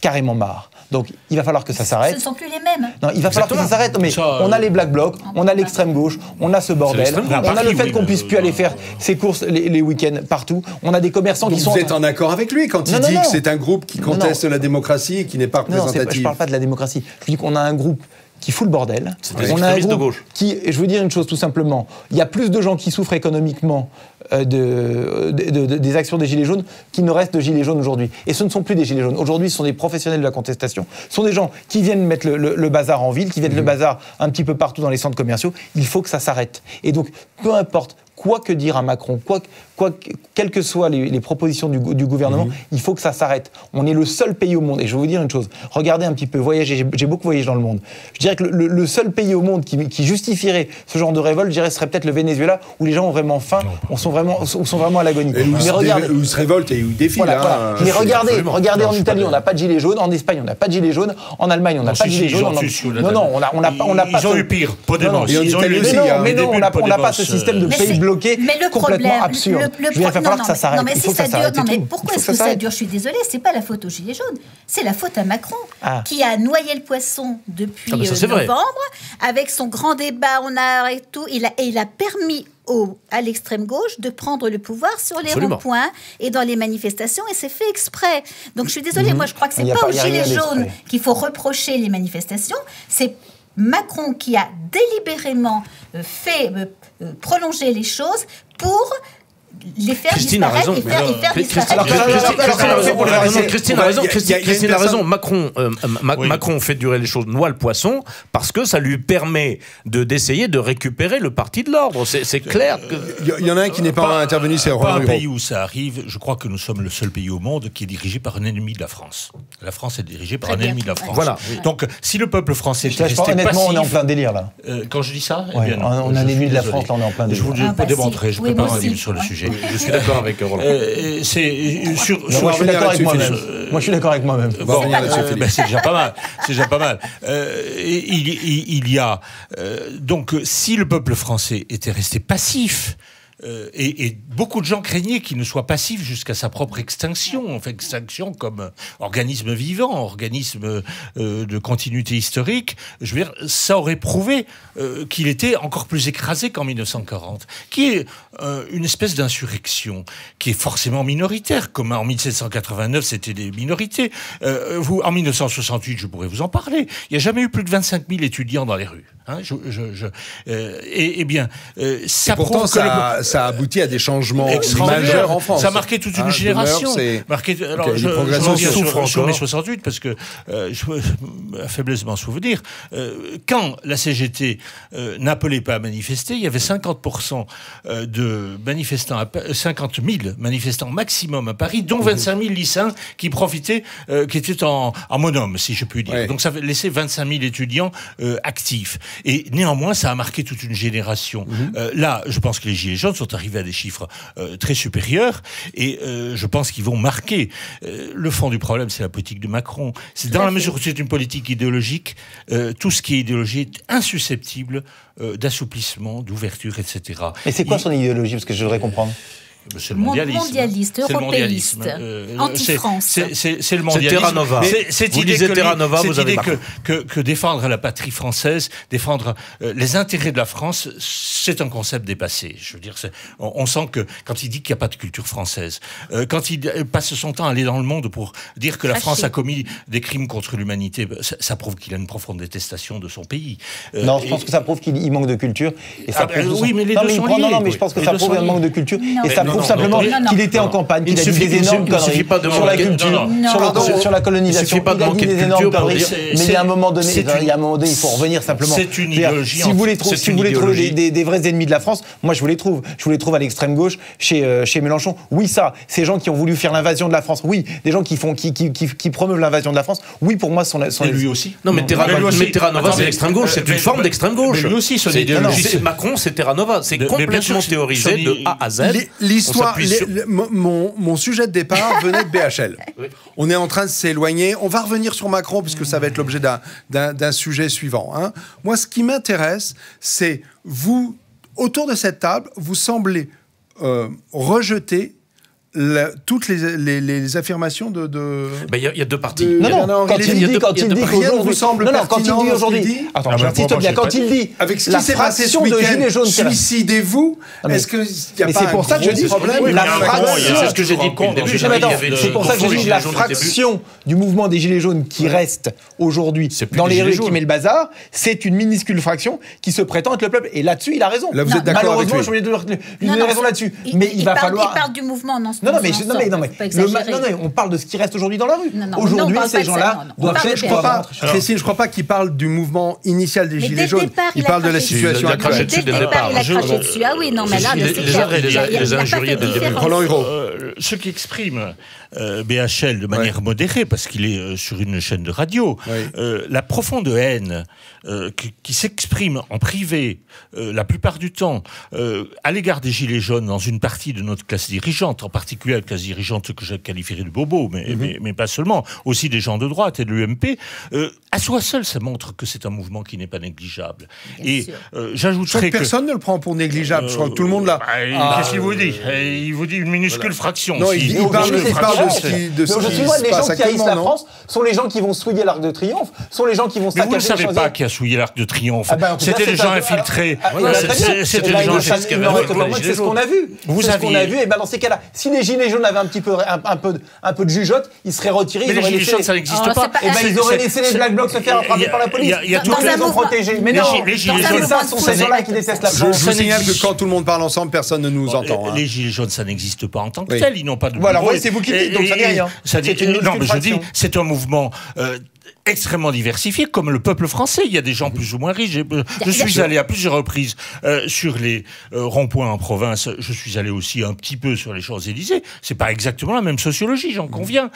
carrément marre. Donc, il va falloir que ça s'arrête.
Ce ne sont plus les mêmes.
Non, il va falloir que ça s'arrête. Mais on a les Black Blocs, on a l'extrême gauche, on a ce bordel, on a le fait qu'on puisse plus aller faire ses courses les week-ends partout. On a des commerçants qui sont.
Vous êtes en accord avec lui quand il dit que c'est un groupe qui conteste la démocratie et qui n'est pas représentatif.
Je ne parle pas de la démocratie. Je dis qu'on a un groupe qui fout le bordel.
On a un groupe
qui, je veux dire une chose tout simplement, il y a plus de gens qui souffrent économiquement des actions des Gilets jaunes qu'il ne reste de Gilets jaunes aujourd'hui. Et ce ne sont plus des Gilets jaunes. Aujourd'hui, ce sont des professionnels de la contestation. Ce sont des gens qui viennent mettre le bazar en ville, qui viennent le bazar un petit peu partout dans les centres commerciaux. Il faut que ça s'arrête. Et donc, peu importe quoi que dire à Macron, quelles que soient les propositions du gouvernement, il faut que ça s'arrête. On est le seul pays au monde, et je vais vous dire une chose, regardez un petit peu, voyagez, j'ai beaucoup voyagé dans le monde. Je dirais que le seul pays au monde qui justifierait ce genre de révolte, je dirais, serait peut-être le Venezuela, où les gens ont vraiment faim, sont vraiment à l'agonie.
Mais regardez, où ils se révoltent et où ils défilent.
Mais regardez en Italie, on n'a pas de gilets jaunes, en Espagne, on n'a pas de gilets jaunes, en Allemagne, on n'a pas de gilets jaunes. Non, on n'a pas.
Ils ont eu pire, Podemos.
Mais non, on n'a pas ce système de pays bloqué complètement absurde. Il va falloir que ça s'arrête.
Non, mais si ça dure, pourquoi est-ce que ça dure? Je suis désolée, c'est pas la faute aux Gilets jaunes, c'est la faute à Macron, qui a noyé le poisson depuis novembre, avec son grand débat, et tout. Il a permis à l'extrême gauche de prendre le pouvoir sur les ronds-points et dans les manifestations, et c'est fait exprès. Donc je suis désolée, moi je crois que c'est pas aux Gilets jaunes qu'il faut reprocher les manifestations, c'est Macron qui a délibérément fait prolonger les choses pour les faire disparaître et faire disparaître.
Christine a raison. Macron fait durer les choses, noie le poisson, parce que ça lui permet d'essayer de récupérer le parti de l'ordre. C'est clair.
Il y en a un qui n'est pas intervenu, c'est Roland Hureau.
Pas un pays où ça arrive. Je crois que nous sommes le seul pays au monde qui est dirigé par un ennemi de la France. La France est dirigée par un ennemi de la France.
Voilà.
Donc, si le peuple français était resté
honnêtement,
passif,
on est en plein délire là.
Quand je dis ça,
on a un ennemi de la France, là, on est en plein délire.
Je vous le démontrerai. Je prépare un livre sur le sujet.
Je suis d'accord avec Roland.
Moi, je suis d'accord avec moi-même. Moi, je suis d'accord avec moi-même.
C'est déjà pas mal. C'est déjà pas mal. Il y a donc, si le peuple français était resté passif. Et beaucoup de gens craignaient qu'il ne soit passif jusqu'à sa propre extinction, enfin extinction comme organisme vivant, organisme de continuité historique. Je veux dire, ça aurait prouvé qu'il était encore plus écrasé qu'en 1940, qui est une espèce d'insurrection qui est forcément minoritaire, comme en 1789 c'était des minorités. En 1968, je pourrais vous en parler. Il n'y a jamais eu plus de 25 000 étudiants dans les rues. Hein, ça
pourtant,
prouve
ça a abouti à des changements majeurs en France.
Ça a marqué toute une génération. Alors, je souffre sur mai 68 parce que je peux à faiblesse m'en souvenir. Quand la CGT n'appelait pas à manifester, il y avait 50% de manifestants, 50 000 manifestants maximum à Paris, dont 25 000 lycéens qui profitaient, qui étaient en monome, si je puis dire. Ouais. Donc ça laissait 25 000 étudiants actifs. Et néanmoins, ça a marqué toute une génération. Là, je pense que les Gilets jaunes sont arrivés à des chiffres très supérieurs et je pense qu'ils vont marquer. Le fond du problème, c'est la politique de Macron. C'est dans la mesure où c'est une politique idéologique, tout ce qui est idéologie est insusceptible d'assouplissement, d'ouverture, etc.
Mais c'est quoi son idéologie? Parce que je voudrais comprendre.
C'est le mondialisme.
Mondialiste, européiste, anti-France.
C'est le mondialisme.
C'est Terra Nova.
Cette
vous
idée
lisez Terra Nova, vous avez
que défendre la patrie française, défendre les intérêts de la France, c'est un concept dépassé. Je veux dire, on sent que quand il dit qu'il n'y a pas de culture française, quand il passe son temps à aller dans le monde pour dire que la France a commis des crimes contre l'humanité, ça prouve qu'il a une profonde détestation de son pays.
Non, je pense que ça prouve qu'il manque de culture. Et ça prouve
oui, mais les deux sont liés.
Non, mais je pense que ça prouve un manque de culture. Et ça prouve simplement qu'il était en campagne, qu'il a dit des énormes conneries sur la culture, sur la colonisation. Il a dit des énormes conneries. Mais il y a un moment donné, il faut revenir simplement.
C'est une idéologie.
Si vous voulez trouver des vrais ennemis de la France, moi je vous les trouve. Je vous les trouve à l'extrême gauche, chez Mélenchon. Oui, ça, ces gens qui ont voulu faire l'invasion de la France. Oui, des gens qui promeuvent l'invasion de la France. Oui, pour moi, sont
lui aussi.
Non, mais Terra Nova, c'est l'extrême gauche. C'est une forme d'extrême gauche.
Lui aussi, son idéologie.
Macron, c'est Terra Nova. C'est complètement théorisé de A à Z.
L'histoire, mon sujet de départ venait de BHL. Oui. On est en train de s'éloigner. On va revenir sur Macron puisque ça va être l'objet d'un sujet suivant. Hein. Moi, ce qui m'intéresse, c'est vous, autour de cette table, vous semblez rejeter toutes les affirmations de...
Ben, y a deux parties.
Non, quand il dit aujourd'hui... Attends, j'insiste bien, quand il dit...
Avec ce qui s'est passé ce week-end, suicidez-vous, est-ce qu'il n'y a pas un gros problème?
C'est ce que j'ai dit depuis le début.
C'est pour ça que je dis la fraction du mouvement des Gilets jaunes qui reste aujourd'hui dans les rues qui met le bazar, c'est une minuscule fraction qui se prétend être le peuple. Et là-dessus, il a raison.
Là, vous êtes d'accord avec lui?
Malheureusement, je lui ai raison là-dessus. Mais il va falloir...
Il parle du mouvement, non.
Non, on parle de ce qui reste aujourd'hui dans la rue. Aujourd'hui, ces gens-là doivent être...
Christine, je ne crois pas qu'il parle du mouvement initial des Gilets jaunes. Il parle de la situation actuelle.
Dès le départ, il a craché dessus. Ah oui, non, mais là,
les injuriés de
Roland Hureau.
Ce qu'exprime BHL de manière modérée, parce qu'il est sur une chaîne de radio, la profonde haine qui s'exprime en privé, la plupart du temps, à l'égard des Gilets jaunes dans une partie de notre classe dirigeante, en particulier la classe dirigeante que je qualifierais de bobo, mais pas seulement, aussi des gens de droite et de l'UMP, à soi seul, ça montre que c'est un mouvement qui n'est pas négligeable. J'ajouterais que...
Personne ne le prend pour négligeable, je crois que tout le monde l'a...
Qu'est-ce qu'il vous dit? Il vous dit une minuscule fraction.
Non, il parle de ce qui
se passe actuellement. Les gens qui haïssent la France sont les gens qui vont souiller l'Arc de Triomphe, sont les gens qui vont saccager les
Champs-Élysées. Vous ne savez pas qui a souillé l'Arc de Triomphe. C'était des gens infiltrés.
C'était des gens... C'est ce qu'on a vu. C'est ce qu'on a vu. Et dans ces cas-là, si les Gilets jaunes avaient un peu de jugeote, ils seraient retirés.
Mais les Gilets jaunes, ça n'existe pas.
Ils auraient laissé les Black Blocs se faire attraper par la police. Dans un mouvement protégé. Mais non, les Gilets jaunes, ça sont ces gens-là qui détestent la France.
Je vous signale que quand tout le monde parle ensemble, personne ne nous entend.
Les Gilets jaunes, ça n'existe pas en tant que tel. Ils n'ont pas de...
Voilà, c'est vous qui dites, donc ça n'est rien.
Non, mais je dis, c'est un mouvement extrêmement diversifié, comme le peuple français. Il y a des gens plus ou moins riches. Je suis allé à plusieurs reprises sur les ronds-points en province. Je suis allé aussi un petit peu sur les Champs-Élysées. C'est pas exactement la même sociologie, j'en conviens.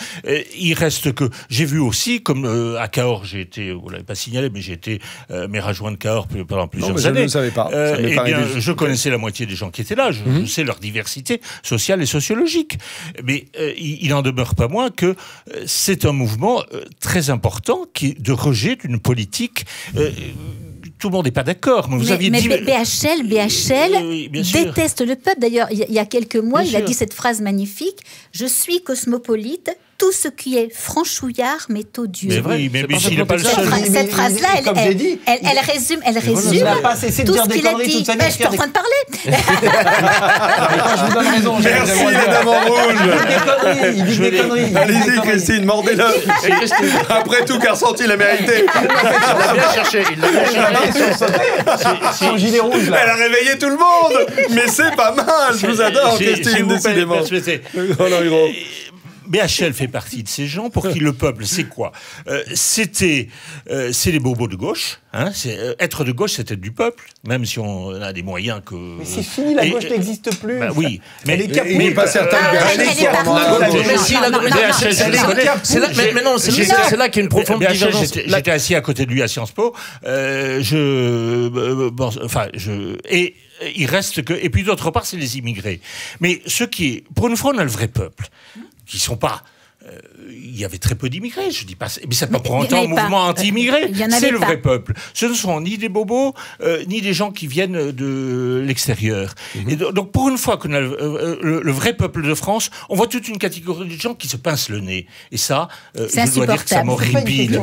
Il reste que j'ai vu aussi, comme à Cahors, j'ai été, vous l'avez pas signalé, mais j'ai été maire adjoint de Cahors pendant plusieurs années.
Je ne savais pas.
Je connaissais la moitié des gens qui étaient là. Je sais leur diversité sociale et sociologique. Mais il n'en demeure pas moins que c'est un mouvement très important qui est de rejet d'une politique. Tout le monde n'est pas d'accord. Mais
BHL déteste le peuple. D'ailleurs, il y a quelques mois, il a dit cette phrase magnifique: je suis cosmopolite. Tout ce qui est franchouillard m'est odieux.
Mais oui, mais il n'est pas le seul.
Cette phrase-là, elle résume
il n'a pas cessé de dire des conneries toute sa vie.
Je suis en train de parler.
Je vous donne raison.
Merci les dames en rouge.
Il dit des conneries.
Allez-y, Christine, mordez-le. Après tout, qu'a ressenti la mérité.
Il l'a bien cherché.
Son gilet rouge, là.
Elle a réveillé tout le monde. Mais c'est pas mal. Je vous adore, Christine, décidément.
BHL fait partie de ces gens pour qui le peuple, c'est quoi? C'est les bobos de gauche. Hein, être de gauche, c'est être du peuple, même si on a des moyens que...
Mais c'est fini, la gauche n'existe plus.
Bah oui,
mais elle est capable. Il n'est pas certain de
mais non, c'est là qu'il y a une profonde divergence.
J'étais assis à côté de lui à Sciences Po. Et il reste que... Et puis d'autre part, c'est les immigrés. Mais ce qui est... Pour une fois, on a le vrai peuple, qui ne sont pas il y avait très peu d'immigrés. Je dis pas, mais c'est pas pour autant un mouvement anti-immigré. C'est le vrai peuple. Ce ne sont ni des bobos, ni des gens qui viennent de l'extérieur. Et donc, pour une fois qu'on a le vrai peuple de France, on voit toute une catégorie de gens qui se pincent le nez. Et ça, je dois dire que ça m'horripile.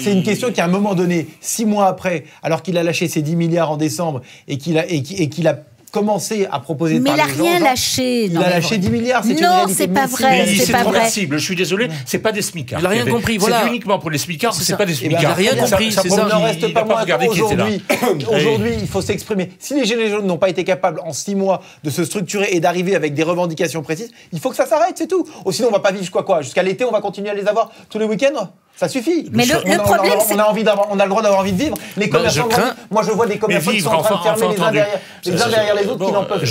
C'est une question qui, à un moment donné, 6 mois après, alors qu'il a lâché ses 10 milliards en décembre et qu'il a commencé à proposer de parler aux gens.
Mais il n'a rien lâché.
Il a lâché 10 milliards, c'est une réalité.
Non, c'est pas vrai.
C'est trop cible. Je suis désolé, c'est pas des smicards.
Il n'a rien compris, voilà.
C'est uniquement pour les smicards, c'est pas des smicards.
Il n'a rien compris, c'est ça.
Il n'en reste pas moins qu'aujourd'hui. Aujourd'hui, il faut s'exprimer. Si les Gilets jaunes n'ont pas été capables, en 6 mois, de se structurer et d'arriver avec des revendications précises, il faut que ça s'arrête, c'est tout. Sinon, on va pas vivre quoi. Jusqu'à l'été, on va continuer à les avoir tous les week-ends. Ça suffit.
Mais le problème, c'est...
On a le droit d'avoir envie de vivre. Les commerçants... Moi, je vois des commerçants qui sont en train de fermer les uns derrière les autres qui n'en peuvent plus.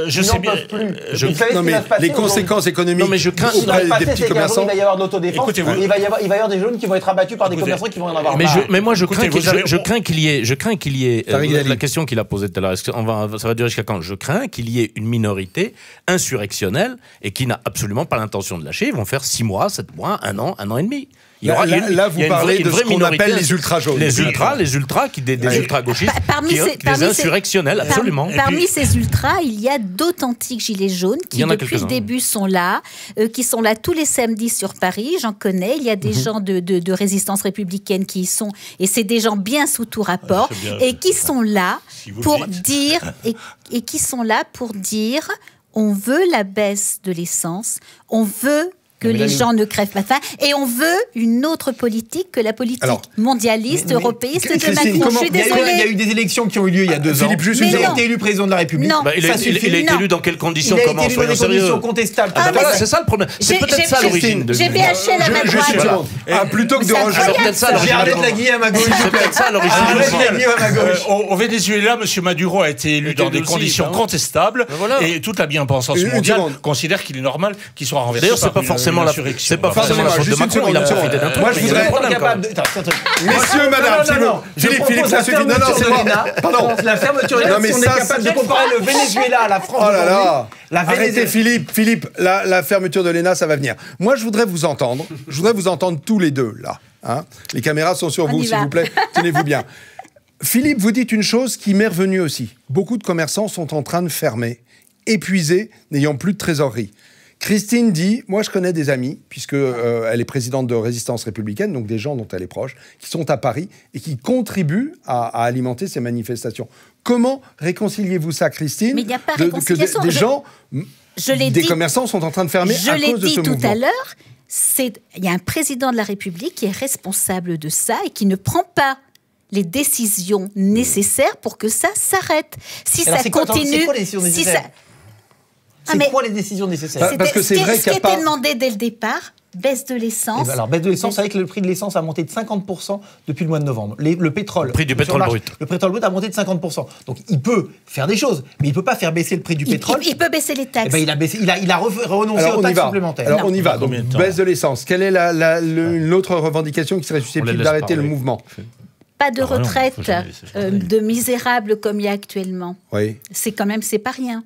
Je sais bien.
Non, mais les conséquences économiques auprès des petits commerçants...
Il va y avoir de l'autodéfense. Il va y avoir des jeunes qui vont être abattus par des commerçants qui vont en avoir marre.
Mais moi, je crains qu'il y ait... La question qu'il a posée tout à l'heure, ça va durer jusqu'à quand? Je crains qu'il y ait une minorité insurrectionnelle et qui n'a absolument pas l'intention de lâcher. Ils vont faire 6 mois, 7 mois, 1 an, 1 an et demi.
Là, vous parlez de ce qu'on appelle les ultra-jaunes.
Les ultras, des ultra-gauchistes, des insurrectionnels, absolument.
Parmi ces ultras, il y a d'authentiques gilets jaunes qui, depuis le début, sont là, qui sont là tous les samedis sur Paris. J'en connais. Il y a des gens de résistance républicaine qui y sont, et c'est des gens bien sous tout rapport, et qui sont là pour dire, et qui sont là pour dire, on veut la baisse de l'essence, on veut que les gens ne crèvent pas de faim, et on veut une autre politique que la politique mondialiste, européiste de Macron. Je suis désolée.
Il y a eu des élections qui ont eu lieu il y a 2 ans. Philippe Juste, il a été élu président de la République.
Il a été élu dans quelles conditions? Comment?
Il a été élu dans des conditions contestables.
C'est ça le problème. C'est peut-être ça l'origine.
J'ai BHL à ma droite.
Plutôt que de rejoindre...
Arrête la Guillaume à gauche.
C'est peut-être ça l'origine.
Au Venezuela, M. Maduro a été élu dans des conditions contestables, et toute la bien-pensance mondiale considère qu'il est normal qu'il soit renversé.
D'ailleurs, c'est pas forcément la faute de Macron, il a profité d'un truc.
Moi, je voudrais... Messieurs, madame, c'est bon. Philippe, ça suffit. Non, c'est moi. Pardon.
La fermeture de l'ENA, si on est capable de comparer le Venezuela à la France aujourd'hui...
Arrêtez, Philippe, la fermeture de l'ENA, ça va venir. Moi, je voudrais vous entendre. Je voudrais vous entendre tous les deux, là. Les caméras sont sur vous, s'il vous plaît. Tenez-vous bien. Philippe, vous dites une chose qui m'est revenue aussi. Beaucoup de commerçants sont en train de fermer, épuisés, n'ayant plus de trésorerie. Christine dit, moi je connais des amis, puisqu'elle est présidente de Résistance républicaine, donc des gens dont elle est proche, qui sont à Paris et qui contribuent à alimenter ces manifestations. Comment réconciliez-vous ça, Christine?
Mais il n'y a pas réconciliation.
Des commerçants sont en train de fermer à cause de ce mouvement.
Je l'ai dit tout à l'heure, il y a un président de la République qui est responsable de ça et qui ne prend pas les décisions nécessaires pour que ça s'arrête. Si ça continue...
C'est quoi les décisions nécessaires? C'est quoi les décisions nécessaires?
Parce que c'est vrai qu'il y a pas...
Ce qui était demandé dès le départ, baisse de l'essence.
Alors, baisse de l'essence, vous savez que le prix de l'essence a monté de 50% depuis le mois de novembre. Le pétrole...
Le prix du pétrole brut.
Le pétrole brut a monté de 50%. Donc, il peut faire des choses, mais il ne peut pas faire baisser le prix du pétrole.
Il peut baisser les taxes.
Il a renoncé aux taxes supplémentaires.
Alors, on y va. Donc, baisse de l'essence. Quelle est l'autre revendication qui serait susceptible d'arrêter le mouvement?
Pas de retraite de misérables comme il y a actuellement.
Oui.
C'est pas rien.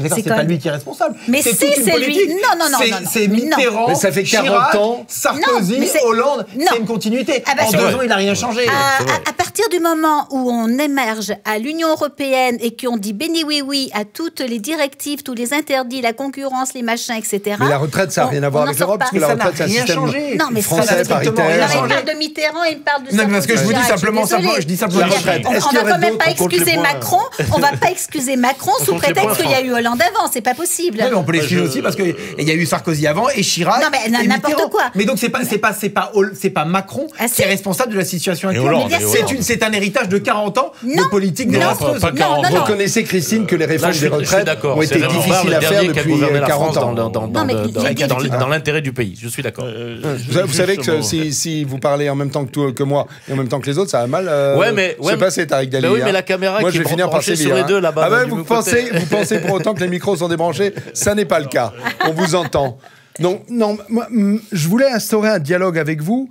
C'est pas lui qui est responsable.
Mais c'est lui. Non.
C'est Mitterrand,
mais ça fait 40
Chirac,
ans.
Sarkozy, Hollande. C'est une continuité. En 2 ans, il n'a rien changé.
À partir du moment où on émerge à l'Union européenne et qu'on dit béni oui à toutes les directives, tous les interdits, la concurrence, les machins, etc.
Mais la retraite, ça n'a rien à voir avec l'Europe, parce que la retraite, c'est un système français, paritaire.
Il parle de Mitterrand et il parle de...
Non, parce que je vous dis simplement
la retraite.
On ne va quand même pas excuser Macron. On ne va pas excuser Macron sous prétexte qu'il y a eu Hollande avant, c'est pas possible.
Mais on peut l'excuser aussi parce qu'il y a eu Sarkozy avant et Chirac.
Non, mais n'importe quoi.
Mais donc c'est pas Macron qui est responsable de la situation actuelle. C'est un héritage de 40 ans de politique désastreuse.
Vous connaissez, Christine, que les réformes des retraites ont été difficiles à faire depuis 40 ans.
Dans l'intérêt du pays, je suis d'accord.
Vous savez que si vous parlez en même temps que moi et en même temps que les autres, ça va mal se passer, Tariq Dali.
Oui, mais la caméra qui est branchée sur les deux là-bas.
Vous pensez pour autant que les micros sont débranchés? Ça n'est pas le cas. On vous entend. Donc, non, moi, je voulais instaurer un dialogue avec vous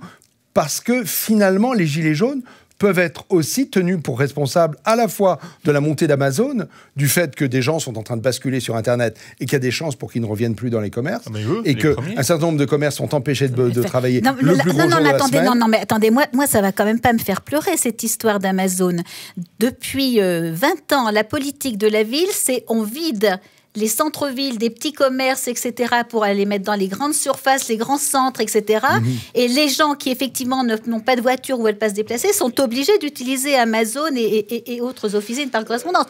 parce que finalement, les Gilets jaunes, peuvent être aussi tenus pour responsables à la fois de la montée d'Amazon, du fait que des gens sont en train de basculer sur Internet et qu'il y a des chances pour qu'ils ne reviennent plus dans les commerces, et qu'un certain nombre de commerces sont empêchés de travailler le plus gros jour de la semaine.
Non, mais attendez, moi, ça va quand même pas me faire pleurer, cette histoire d'Amazon. Depuis 20 ans, la politique de la ville, c'est on vide les centres-villes, des petits commerces, etc., pour aller les mettre dans les grandes surfaces, les grands centres, etc. Et les gens qui, effectivement, n'ont pas de voiture ou veulent pas se déplacer sont obligés d'utiliser Amazon et autres officines par correspondance.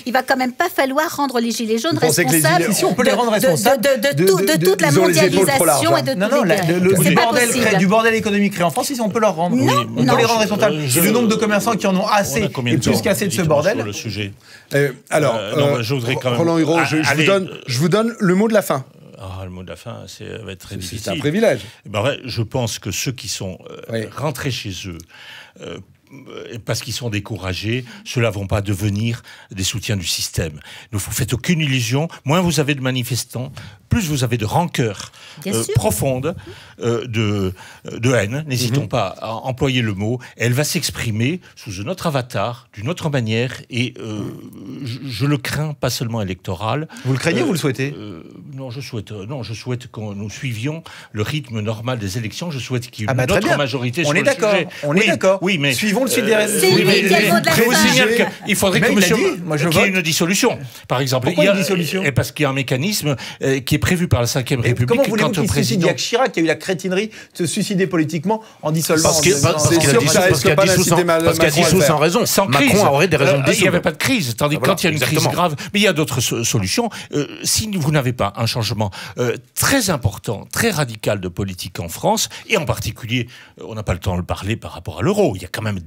Il va quand même pas falloir rendre les Gilets jaunes responsables
si on peut les rendre responsables
de toute la mondialisation et de tous les
bordel, du bordel économique créé en France, si on peut leur rendre.
Non,
on peut les rendre responsables. Le nombre de commerçants qui en ont assez et plus qu'assez de ce bordel.
Le sujet.
Je
voudrais quand même...
Roland Hureau, je vous donne le mot de la fin.
Le mot de la fin, va être très difficile.
C'est un privilège.
Je pense que ceux qui sont rentrés chez eux, parce qu'ils sont découragés, ceux-là vont pas devenir des soutiens du système. Ne vous faites aucune illusion. Moins vous avez de manifestants, plus vous avez de rancœur profonde, de haine. N'hésitons pas à employer le mot. Elle va s'exprimer sous un autre avatar, d'une autre manière, et je le crains, pas seulement électoral.
Vous le craignez ou vous le souhaitez?
Non, je souhaite que nous suivions le rythme normal des élections. Je souhaite qu'il y ait une autre majorité sur le sujet.
On est d'accord.
Oui, mais
suivons le fil des réseaux.
Je vous signale qu'il faudrait qu'il y ait une dissolution. Par exemple,
pourquoi une dissolution?
Parce qu'il y a un mécanisme qui est prévu par la Ve République.
Comment voulez-vous qu'il se suicide? Jacques Chirac qui a eu la crétinerie de se suicider politiquement en dissolvant.
Parce qu'il a dissous sans raison. Macron aurait des raisons de dissoudre.
Il n'y avait pas de crise. Tandis que quand il y a une crise grave, mais il y a d'autres solutions. Si vous n'avez pas un changement très important, très radical de politique en France, et en particulier, on n'a pas le temps de le parler par rapport à l'euro, il y a quand même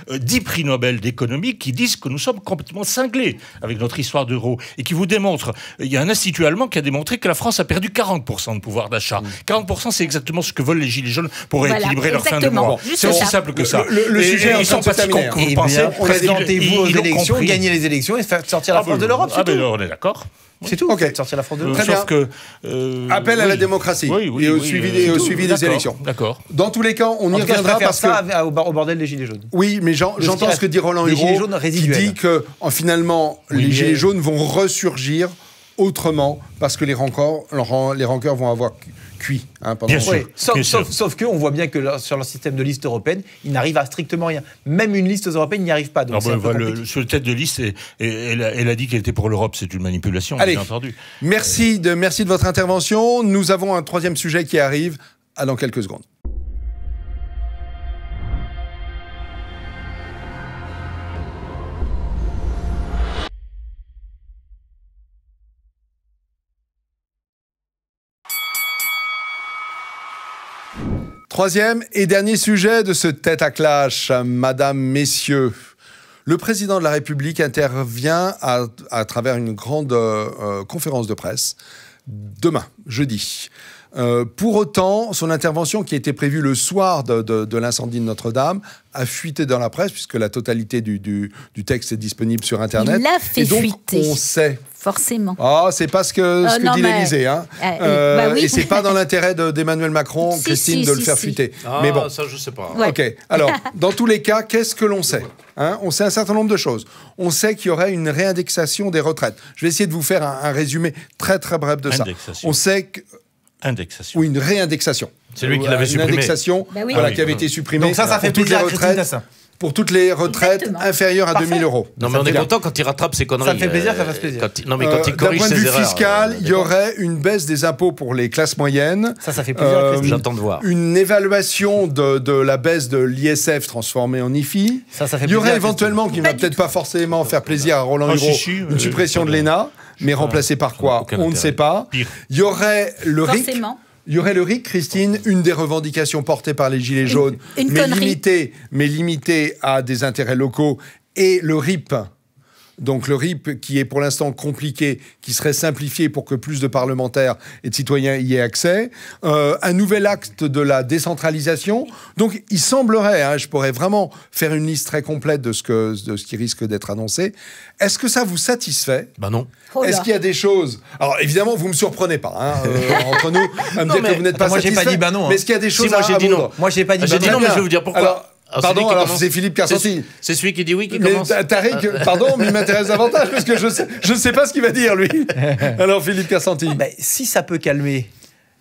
10 prix Nobel d'économie qui disent que nous sommes complètement cinglés avec notre histoire d'euro et qui vous démontrent, il y a un institut allemand qui a démontré que la France a perdu 40% de pouvoir d'achat. 40%, c'est exactement ce que veulent les Gilets jaunes pour rééquilibrer leur fin de mois. C'est aussi simple que ça.
Le sujet
ils sont pas si cons que vous pensez.
Présentez-vous aux élections, gagnez les élections et faire sortir la France de l'Europe.
On est d'accord.
C'est tout.
Ok.
Sortir la France de l'Europe.
Très bien.
Que,
appel à la démocratie et au suivi des élections.
D'accord.
Dans tous les cas, on y reviendra parce que
au bordel des Gilets jaunes.
Oui, mais j'entends ce que dit Roland Hureau, qui dit que finalement les Gilets jaunes vont ressurgir autrement parce que les rancœurs vont avoir cuit.
Bien sûr.
Sauf qu'on voit bien que sur leur système de liste européenne, ils n'arrivent à strictement rien. Même une liste européenne n'y arrive pas. Donc
sur le tête de liste, elle a dit qu'elle était pour l'Europe. C'est une manipulation,
Allez,
bien entendu.
Merci de votre intervention. Nous avons un troisième sujet qui arrive dans quelques secondes. Troisième et dernier sujet de ce tête à clash, Madame, Messieurs. Le président de la République intervient à travers une grande conférence de presse demain, jeudi. Pour autant, son intervention qui était prévue le soir de l'incendie de Notre-Dame a fuité dans la presse puisque la totalité du texte est disponible sur Internet.
Il l'a fait fuiter.
On sait.
Forcément.
C'est pas ce que dit l'Élysée.
Oui.
Et c'est pas dans l'intérêt d'Emmanuel Macron, Christine, de le faire fuiter.
Mais bon, ça je sais pas.
Ouais.
Ok. Alors, dans tous les cas, qu'est-ce que l'on sait? On sait un certain nombre de choses. On sait qu'il y aurait une réindexation des retraites. Je vais essayer de vous faire un résumé très très bref de ça. On sait que
indexation.
Ou une réindexation.
C'est lui qui l'avait supprimé.
Une indexation qui avait été supprimée.
Donc ça fait plaisir à Christine Tassin.
Pour toutes les retraites inférieures à 2 000 euros.
Non, mais on est content quand il rattrape ses conneries.
Ça me fait plaisir, ça fasse plaisir.
Non, mais quand il corrige ses erreurs.
D'un point de vue fiscal, il y aurait une baisse des impôts pour les classes moyennes.
Ça fait plaisir.
J'attends de voir.
Une évaluation de la baisse de l'ISF transformée en IFI.
Ça fait plaisir.
Il y aurait éventuellement, qui ne va peut-être pas forcément faire plaisir à Roland Hureau, une suppression de l'ENA, mais remplacée par quoi? On ne sait pas. Il y aurait le RIC. Il y aurait le RIC, Christine, une des revendications portées par les Gilets jaunes, mais limitée à des intérêts locaux, et le RIP. Donc le RIP qui est pour l'instant compliqué, qui serait simplifié pour que plus de parlementaires et de citoyens y aient accès. Un nouvel acte de la décentralisation. Donc il semblerait, je pourrais vraiment faire une liste très complète de ce qui risque d'être annoncé. Est-ce que ça vous satisfait?
Non.
Est-ce qu'il y a des choses... Alors évidemment, vous ne me surprenez pas, entre nous, à me dire que vous n'êtes pas satisfait.
Moi j'ai pas dit non.
Mais est-ce qu'il y a des choses
moi j'ai dit non.
Moi j'ai pas dit
non, mais je vais vous dire pourquoi.
Alors, Pardon, alors c'est Philippe Carsanti.
C'est celui qui dit oui qui commence.
Tariq, pardon, mais il m'intéresse davantage parce que je ne sais pas ce qu'il va dire, lui. Alors, Philippe Carsanti.
Si ça peut calmer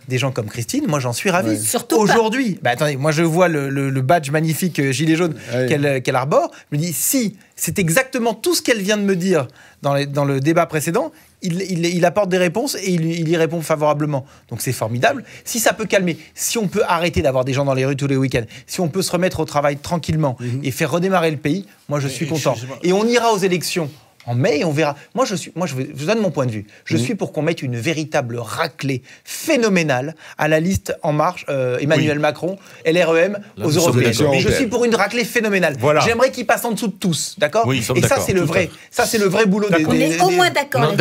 des gens comme Christine, moi j'en suis ravi.
Surtout
aujourd'hui. Attendez, moi je vois le badge magnifique gilet jaune qu'elle arbore. Je me dis, si c'est exactement tout ce qu'elle vient de me dire dans le débat précédent, il apporte des réponses et il y répond favorablement. Donc c'est formidable. Si ça peut calmer, si on peut arrêter d'avoir des gens dans les rues tous les week-ends, si on peut se remettre au travail tranquillement et faire redémarrer le pays, moi je suis content. Et on ira aux élections en mai, on verra. Moi, je vous donne mon point de vue. Je suis pour qu'on mette une véritable raclée phénoménale à la liste En Marche, Emmanuel Macron, LREM, aux européennes. Je suis pour une raclée phénoménale.
Voilà.
J'aimerais qu'ils passent en dessous de tous, d'accord ?
Oui,
et ça, c'est le vrai. Ça, c'est le vrai boulot.
On est au moins d'accord.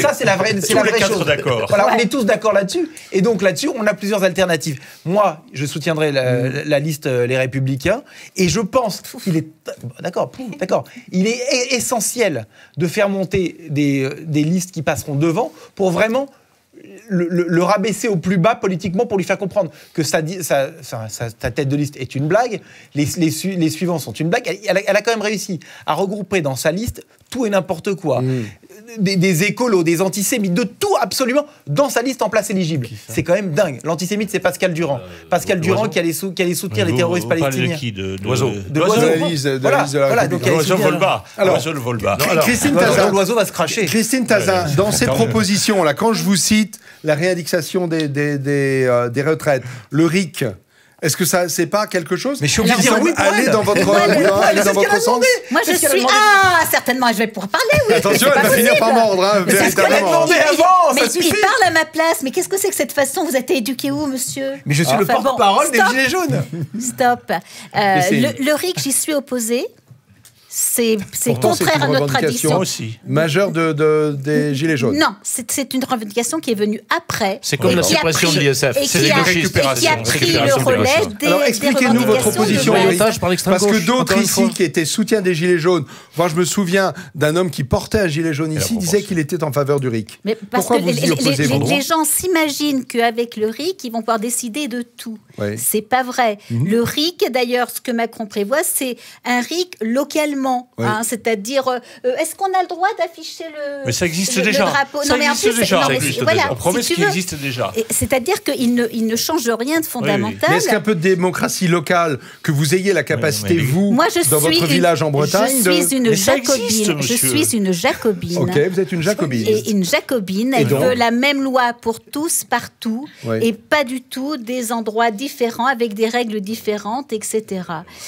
Ça, c'est la vraie chose.
D'accord.
Voilà, on est tous d'accord là-dessus. Et donc là-dessus, on a plusieurs alternatives. Moi, je soutiendrai la liste Les Républicains. Et je pense qu'il est d'accord. Il est essentiel de faire monter des listes qui passeront devant pour vraiment le rabaisser au plus bas politiquement, pour lui faire comprendre que sa tête de liste est une blague, les suivants sont une blague. Elle a quand même réussi à regrouper dans sa liste tout et n'importe quoi. Des écolos, des antisémites, de tout absolument dans sa liste en place éligible. C'est quand même dingue. L'antisémite, c'est Pascal Durand. Pascal Durand qui allait soutenir les terroristes palestiniens.
L'oiseau.
L'oiseau
Volba.
Christine Tazin.
L'oiseau va se cracher.
Christine Tazin, dans ces propositions là, quand je vous cite la réindexation des retraites, le RIC. Est-ce que ça, c'est pas quelque chose?
Mais je suis obligé de dire oui pour
aller
elle.
dans votre sens.
Moi, je suis... certainement, je vais pouvoir parler, oui.
Attention, elle va finir par mordre, hein, véritablement.
Il parle à ma place. Mais qu'est-ce que c'est que cette façon? Vous êtes éduqué où, monsieur?
Mais je suis le porte-parole des Gilets jaunes.
Stop. Le RIC, j'y suis opposée. C'est contraire à notre tradition
aussi.
Majeure des Gilets jaunes.
Non, c'est une revendication qui est venue après.
C'est comme la suppression de l'ISF.
C'est des récupérations. Et qui a pris le relais des
Alors expliquez-nous votre opposition, parce que d'autres ici qui étaient soutiens des Gilets jaunes, moi je me souviens d'un homme qui portait un gilet jaune ici, disait qu'il était en faveur du RIC.
Mais parce que les gens s'imaginent qu'avec le RIC, ils vont pouvoir décider de tout. Oui. C'est pas vrai. Le RIC, d'ailleurs, ce que Macron prévoit, c'est un RIC localement. Oui. Hein, c'est-à-dire, est-ce qu'on a le droit d'afficher le drapeau?
Ça existe déjà. On promet ce qui existe déjà.
C'est-à-dire qu'il ne change rien de fondamental.
Mais est-ce qu'un peu de démocratie locale, que vous ayez la capacité, vous, dans votre village en Bretagne,
je suis une jacobine. Je suis une jacobine.
Ok, vous êtes une jacobine.
Et une jacobine, elle veut la même loi pour tous, partout, et pas du tout des endroits différents, avec des règles différentes, etc.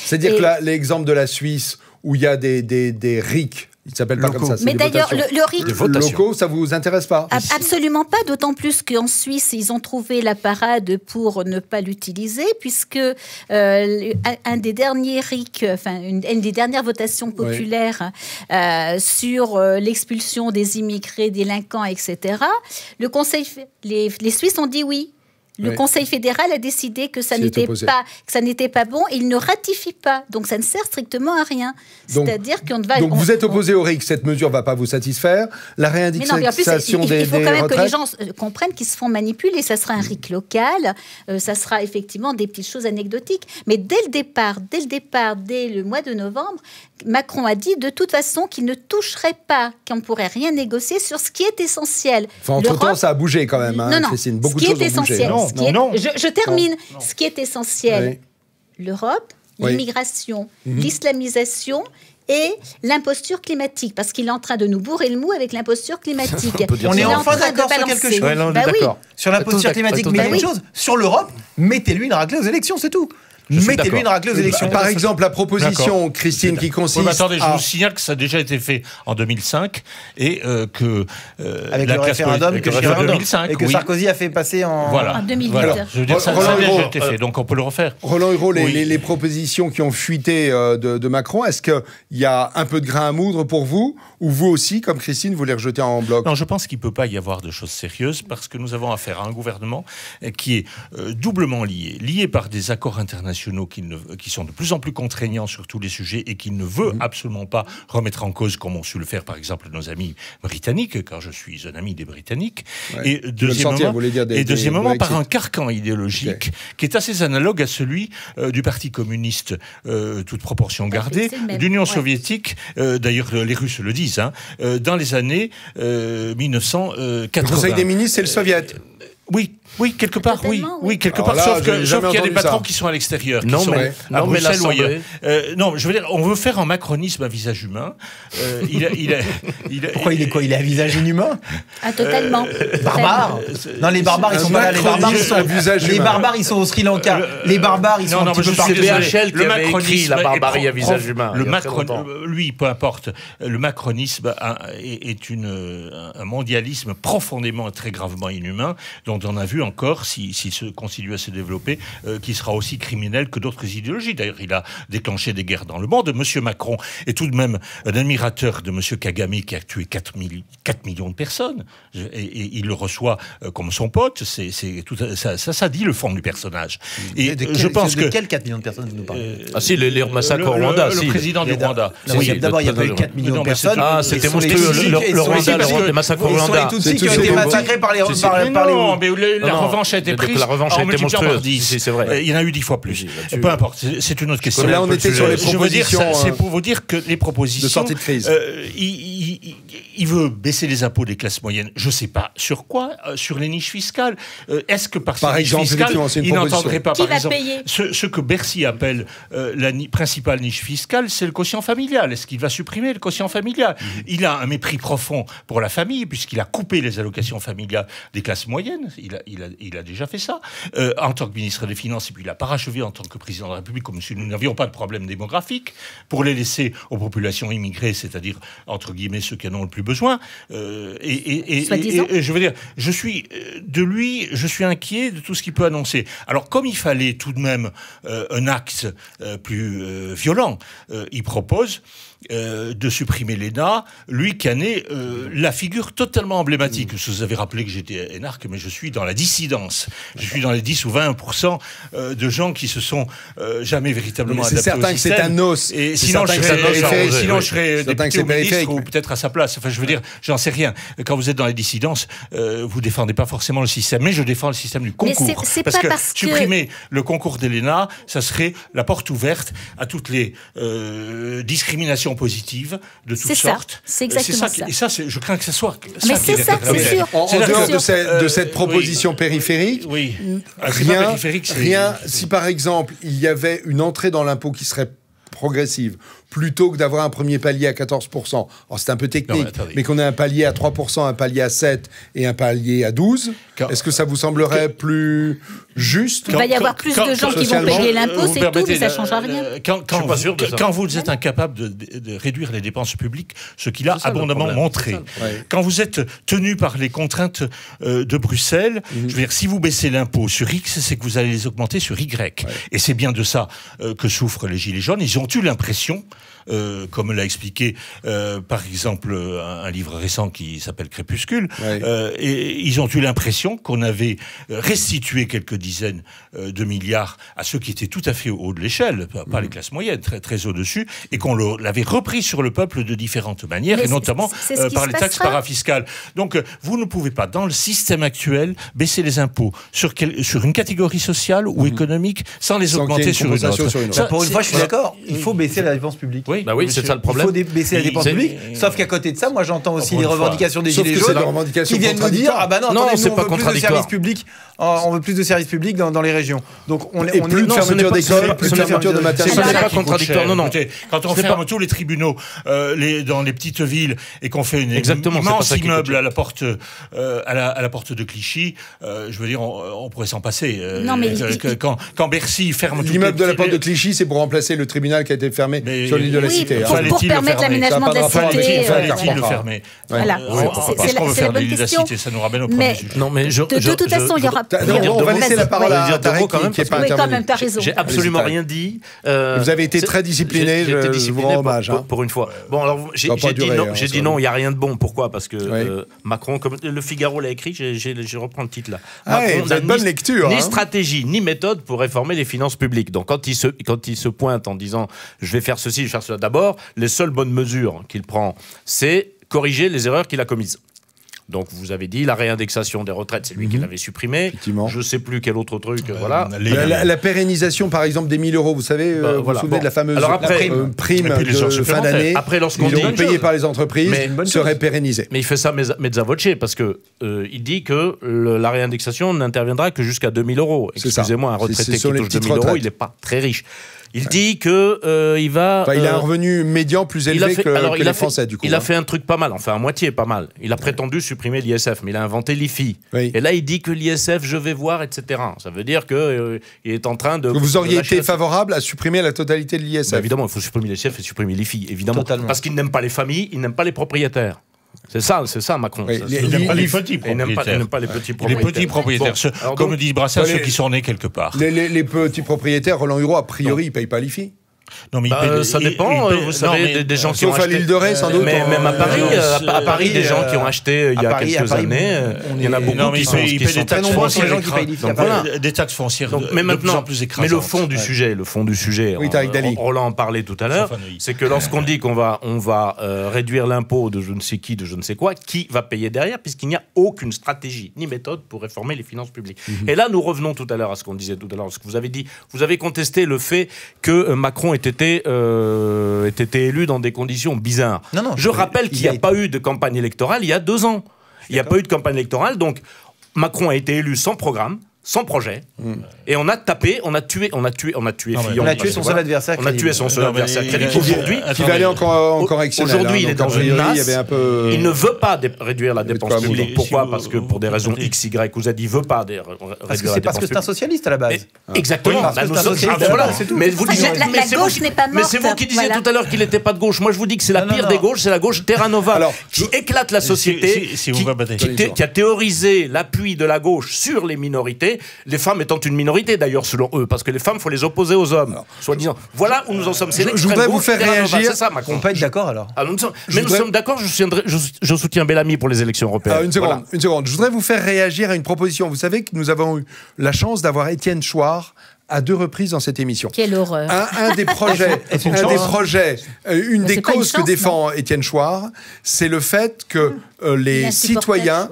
C'est-à-dire que l'exemple de la Suisse, où il y a des RIC, il s'appelle pas comme ça.
Mais d'ailleurs, le RIC
locaux, ça vous intéresse pas?
Absolument pas, d'autant plus qu'en Suisse, ils ont trouvé la parade pour ne pas l'utiliser, puisque un des derniers RIC, enfin une des dernières votations populaires sur l'expulsion des immigrés délinquants, etc. Le Conseil, les Suisses ont dit oui. Le Conseil fédéral a décidé que ça n'était pas bon. Il ne ratifie pas. Donc, ça ne sert strictement à rien. C'est-à-dire qu'on va...
Donc, vous êtes opposé au RIC. Cette mesure ne va pas vous satisfaire. La réindexation des retraites...
Il faut quand même que les gens comprennent qu'ils se font manipuler. Ça sera un RIC local. Ça sera effectivement des petites choses anecdotiques. Mais dès le départ, dès le mois de novembre, Macron a dit de toute façon qu'il ne toucherait pas, qu'on ne pourrait rien négocier sur ce qui est essentiel.
Enfin, entre-temps, ça a bougé quand même, hein, Christine. Beaucoup de choses ont bougé.
Je termine. Ce qui est essentiel, l'Europe, l'immigration, l'islamisation et l'imposture climatique, parce qu'il est en train de nous bourrer le mou avec l'imposture climatique.
On est enfin d'accord sur quelque chose. Sur l'imposture climatique, mais une chose, sur l'Europe, mettez-lui une raclée aux élections, c'est tout. Mettez-lui une raclée aux élections.
Par exemple, la proposition, Christine, qui consiste...
attendez, je vous signale que ça a déjà été fait en 2005 et que...
avec le référendum que Sarkozy a fait passer en
2008.
Voilà. Je veux dire, ça a déjà été fait, donc on peut le refaire.
Roland Hureau, les propositions qui ont fuité de Macron, est-ce qu'il y a un peu de grain à moudre pour vous, ou vous aussi, comme Christine, vous les rejetez en bloc?
Non, je pense qu'il ne peut pas y avoir de choses sérieuses, parce que nous avons affaire à un gouvernement qui est doublement lié par des accords internationaux internationaux qui sont de plus en plus contraignants sur tous les sujets et qu'il ne veut absolument pas remettre en cause, comme ont su le faire par exemple nos amis britanniques, car je suis un ami des Britanniques.
Ouais.
Et deuxièmement, par un carcan idéologique qui est assez analogue à celui du Parti communiste, toute proportion gardée, d'Union soviétique, d'ailleurs les Russes le disent, dans les années 1980.
Le Conseil des ministres, c'est le Soviet.
Oui, quelque part, oui, quelque part.
Là,
sauf qu'il y a des patrons qui sont à l'extérieur, qui sont à Bruxelles ou ailleurs. Non, je veux dire, on veut faire un macronisme à visage humain.
Pourquoi il est quoi? Il est à visage inhumain?
Totalement.
Barbare? Non, les barbares, ils sont pas là. Les barbares, ils sont au Sri Lanka. Les barbares, ils sont un petit peu partout.
C'est BHL qui avait écrit la barbarie à visage humain.
Lui, peu importe. Le macronisme est un mondialisme profondément, très gravement inhumain, dont on a vu encore, s'il se continue à se développer, qui sera aussi criminel que d'autres idéologies. D'ailleurs, il a déclenché des guerres dans le monde. Monsieur Macron est tout de même un admirateur de Monsieur Kagame, qui a tué 4 millions de personnes. Et il le reçoit comme son pote. Ça dit le fond du personnage. Et je pense que...
De quels 4 millions de personnes vous nous parlez?
Les massacres au Rwanda.
Le président du Rwanda.
D'abord, il n'y a pas eu 4 millions de personnes.
C'était monstrueux. Le Rwanda, les massacres au Rwanda.
Ils sont les Tutsis qui ont été massacrés par les...
Non, mais la revanche a été prise.
La revanche a été monstrueuse.
C'est vrai. Il y en a eu 10 fois plus. Peu importe, c'est une autre question.
Là, on était sur les propositions.
C'est pour vous dire que les propositions
de sortie de crise.
Il veut baisser les impôts des classes moyennes. Je ne sais pas sur quoi. Sur les niches fiscales. Est-ce que par ces niches fiscales, il n'entendrait pas, par exemple, ce que Bercy appelle la principale niche fiscale, c'est le quotient familial. Est-ce qu'il va supprimer le quotient familial? Il a un mépris profond pour la famille, puisqu'il a coupé les allocations familiales des classes moyennes. Il a déjà fait ça en tant que ministre des Finances, et puis il a parachevé en tant que président de la République, comme si nous n'avions pas de problème démographique, pour les laisser aux populations immigrées, c'est-à-dire entre guillemets ceux qui en ont le plus besoin. Et je veux dire, je suis inquiet de tout ce qu'il peut annoncer. Alors comme il fallait tout de même un axe plus violent, il propose de supprimer l'ENA, lui qui en est la figure totalement emblématique. Vous avez rappelé que j'étais énarque, mais je suis dans la dissidence. Je suis dans les 10 ou 20% de gens qui se sont jamais véritablement adaptés au système.
C'est certain que c'est un os.
Et sinon, je serais député ou ministre, ou peut-être à sa place. Enfin, je veux dire, j'en sais rien. Quand vous êtes dans les dissidences, vous défendez pas forcément le système. Mais je défends le système du concours. Parce que supprimer le concours de l'ENA, ça serait la porte ouverte à toutes les discriminations positives de toutes sortes.
C'est exactement ça.
Et ça, je crains que ça soit...
Mais c'est ça, c'est sûr.
En dehors de cette proposition périphérique, rien, si par exemple, il y avait une entrée dans l'impôt qui serait progressive, plutôt que d'avoir un premier palier à 14%. Alors c'est un peu technique, mais qu'on ait un palier à 3%, un palier à 7% et un palier à 12%, est-ce que ça vous semblerait plus juste?
Il va y avoir plus de gens qui vont payer l'impôt, c'est tout, mais ça ne changera rien.
Quand vous êtes incapable de réduire les dépenses publiques, ce qu'il a abondamment montré, quand vous êtes tenu par les contraintes de Bruxelles, je veux dire, si vous baissez l'impôt sur X, c'est que vous allez les augmenter sur Y. Et c'est bien de ça que souffrent les Gilets jaunes. Ils ont eu l'impression, comme l'a expliqué par exemple un livre récent qui s'appelle Crépuscule, et ils ont eu l'impression qu'on avait restitué quelques dizaines de milliards à ceux qui étaient tout à fait au haut de l'échelle, pas les classes moyennes, très, très au-dessus, et qu'on l'avait repris sur le peuple de différentes manières, et notamment par les taxes parafiscales. Donc vous ne pouvez pas, dans le système actuel, baisser les impôts sur une catégorie sociale ou économique sans les augmenter sur une autre.
Pour une fois, je suis d'accord, il faut baisser la dépense publique.
Oui, c'est ça le problème.
Il faut baisser la dépense publique. Sauf qu'à côté de ça, moi j'entends aussi les revendications des Gilets jaunes qui viennent nous dire ah bah non, attendez, nous, on veut plus de services publics. On veut plus de services publics dans les régions. Donc on est
plus de fermeture d'école, plus de fermeture de maternité.
Ce n'est pas contradictoire. Non.
Quand on ferme tous les tribunaux dans les petites villes et qu'on fait une immense immeuble à la porte de Clichy, je veux dire, on pourrait s'en passer. Quand Bercy ferme
l'immeuble de la porte de Clichy, c'est pour remplacer le tribunal qui a été fermé sur l'île de la cité.
Pour permettre l'aménagement de la cité.
Fallait-il le fermer?
Voilà.
Parce qu'on veut faire de la cité, ça nous ramène au premier sujet.
Non, mais
de toute façon, il y aura...
On va laisser la parole à Tarek qui n'est pas intervenu.
Oui, quand même, t'as raison.
J'ai absolument rien dit.
Vous avez été très discipliné, je vous rends hommage.
Pour une fois. Bon, alors, j'ai dit non, il n'y a rien de bon. Pourquoi? Parce que Macron, comme le Figaro l'a écrit, je reprends le titre là.
Macron n'a bonne lecture.
Ni stratégie, ni méthode pour réformer les finances publiques. Donc, quand il se pointe en disant je vais faire ceci, je vais faire cela, d'abord, les seules bonnes mesures qu'il prend, c'est corriger les erreurs qu'il a commises. Donc, vous avez dit la réindexation des retraites, c'est lui qui l'avait supprimé. Je ne sais plus quel autre truc. Voilà.
La pérennisation, par exemple, des 1 000 €. Vous savez, vous vous souvenez de la fameuse prime de fin d'année.
Après, lorsqu'on dit
payée par les entreprises, serait pérennisée.
Mais il fait ça mezza voce parce que il dit que la réindexation n'interviendra que jusqu'à 2 000 €. Excusez-moi, un retraité qui touche 2 000 €, il n'est pas très riche. Il dit que il va.
Il a un revenu médian plus élevé que les Français, du coup.
Il a fait un truc pas mal, enfin à moitié pas mal. Il a prétendu supprimer l'ISF, mais il a inventé l'IFI. Oui. Et là, il dit que l'ISF, je vais voir, etc. Ça veut dire qu'il est en train de.
Vous auriez été favorable à supprimer la totalité de l'ISF?
Évidemment, il faut supprimer l'ISF et supprimer l'IFI, évidemment. Totalement. Parce qu'il n'aime pas les familles, il n'aime pas les propriétaires. C'est ça, Macron.
Oui, il n'aime pas les petits propriétaires.
Il n'aime pas les petits propriétaires.
Les petits propriétaires, comme dit Brassens, ceux qui sont nés quelque part.
Les petits propriétaires, Roland Hureau, a priori, ils ne payent pas l'IFI.
Non, mais ça dépend. Vous savez, des gens qui ont acheté.
Sauf à l'île de Ré, sans doute.
Mais même à Paris, des gens qui ont acheté il y a quelques années, il y en a beaucoup qui sont
des taxes foncières. Des taxes foncières de plus en plus écrasantes.
Mais le fond du sujet, Roland en parlait tout à l'heure, c'est que lorsqu'on dit qu'on va réduire l'impôt de je ne sais qui, de je ne sais quoi, qui va payer derrière, puisqu'il n'y a aucune stratégie ni méthode pour réformer les finances publiques. Et là, nous revenons tout à l'heure à ce qu'on disait tout à l'heure, ce que vous avez dit. Vous avez contesté le fait que Macron ait été élu dans des conditions bizarres. Je rappelle qu'il n'y a pas eu de campagne électorale il y a 2 ans. Il n'y a pas eu de campagne électorale, donc Macron a été élu sans programme, sans projet, et on a tapé, on a tué Fillon.
On a tué son seul adversaire.
On a tué son seul adversaire.
Aujourd'hui, qui va aller en correctionnel.
Aujourd'hui, il est dans une nasse. Il ne veut pas réduire la dépense publique. Pourquoi? Parce que pour des raisons X, Y ou Z, il ne veut pas réduire la dépense publique.
Parce que c'est un socialiste à la base.
Exactement.
Mais la gauche n'est pas morte.
Mais c'est vous qui disiez tout à l'heure qu'il n'était pas de gauche. Moi, je vous dis que c'est la pire des gauches, c'est la gauche Terra Nova, qui éclate la société, qui a théorisé l'appui de la gauche sur les minorités. Les femmes étant une minorité d'ailleurs selon eux, parce que les femmes, il faut les opposer aux hommes, soi-disant. Voilà où nous en sommes. C'est
je voudrais vous faire réagir.
C'est ça, Macron.
On peut être d'accord alors.
Nous sommes d'accord. Je soutiens Bellamy pour les élections européennes.
Une seconde. Je voudrais vous faire réagir à une proposition. Vous savez que nous avons eu la chance d'avoir Étienne Chouard à 2 reprises dans cette émission.
Quelle horreur.
Un des projets, une des causes que défend Étienne Chouard, c'est le fait que les citoyens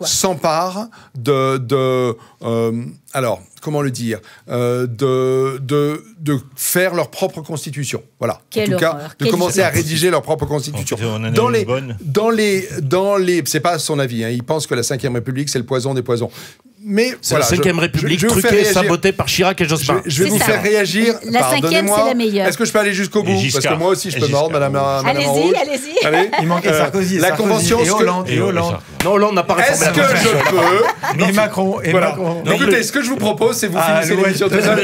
s'emparent alors, comment le dire, de faire leur propre constitution. Voilà.
Quelle
en tout cas,
horreur.
de commencer à rédiger leur propre constitution. C'est pas son avis. Il pense que la Ve République, c'est le poison des poisons. Mais
c'est la 5e République truquée, sabotée par Chirac et Jospin.
Je vais vous faire réagir.
La 5e, c'est la meilleure.
Est-ce que je peux aller jusqu'au bout? Parce que moi aussi, je peux mordre, madame
Allez-y.
Allez.
Il manquait Sarkozy.
La convention.
Et Hollande.
Non, Hollande n'a pas réformé
la constitution. Est-ce que je peux?
Et Macron.
Écoutez, ce que je vous propose, c'est vous finissez l'émission de ça.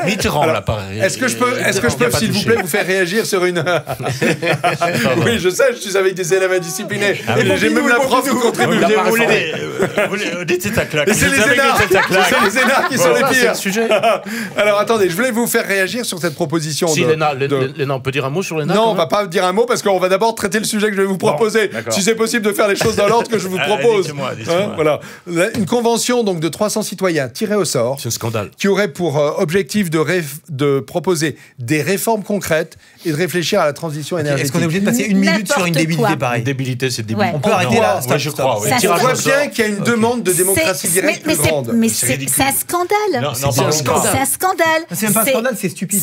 Mitterrand, là, pareil.
Est-ce que je peux, s'il vous plaît, vous faire réagir sur une. Oui, je sais, je suis avec des élèves indisciplinés. J'ai même la prof qui contribue.
Des têtes à claque.
C'est les énards. C'est les énards qui sont les pires. Alors attendez, je voulais vous faire réagir sur cette proposition.
Si Léna, on peut dire un mot sur Léna?
Non, on va pas dire un mot parce qu'on va d'abord traiter le sujet que je vais vous proposer. Si c'est possible de faire les choses dans l'ordre que je vous propose. Voilà. Une convention donc de 300 citoyens tirés au sort.
C'est un scandale.
Qui aurait pour objectif de proposer des réformes concrètes et de réfléchir à la transition énergétique.
Est-ce qu'on est obligé de passer 1 minute sur une débilité pareille?
Une débilité, c'est débile.
On peut arrêter là.
Je crois.
On voit bien qu'il y a une demande de démocratie directe plus grande.
Mais c'est un scandale. C'est un scandale.
C'est même pas un scandale, c'est stupide.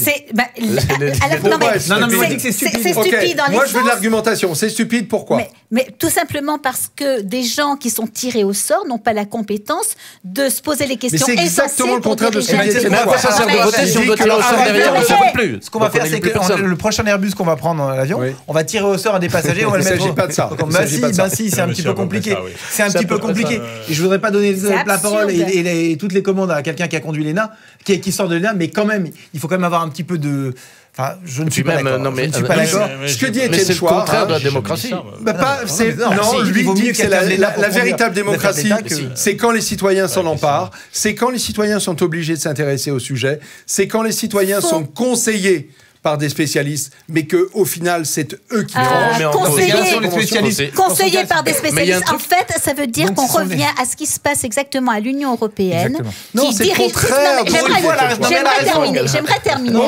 Non, mais on dit que c'est stupide. C'est stupide dans les
Moi, je veux de l'argumentation. C'est stupide, pourquoi?
Mais tout simplement parce que des gens qui sont tirés au sort n'ont pas la compétence de se poser les questions essentielles.
Mais c'est exactement le contraire de ce que j'ai dit.
Mais à quoi ça sert de voter si on doit tirer au sort derrière? On ne s'en plus.
Ce qu'on va faire, c'est que le prochain Airbus qu'on va prendre dans l'avion, on va tirer au sort un des passagers, on va le mettre.
Il ne s'agit pas de ça.
Si, c'est un petit peu compliqué. C'est un petit peu compliqué. Et je voudrais pas donner la parole et toutes les commandes à quelqu'un qui a conduit l'ENA, qui sort de l'ENA, mais quand même, il faut quand même avoir un petit peu de Enfin, je ne suis pas d'accord.
Non, mais,
je ne suis pas d'accord.
Ce que dit
mais
Étienne
c'est le
Chouard,
contraire de la démocratie.
Lui dit que c'est la véritable démocratie, c'est quand les citoyens s'en emparent, c'est quand les citoyens sont obligés de s'intéresser au sujet, c'est quand les citoyens sont conseillés par des spécialistes, mais qu'au final, c'est eux qui tranchent.
Conseillés par des spécialistes. En fait, ça veut dire qu'on revient à ce qui se passe exactement à l'Union européenne.
Non, c'est le contraire.
J'aimerais terminer.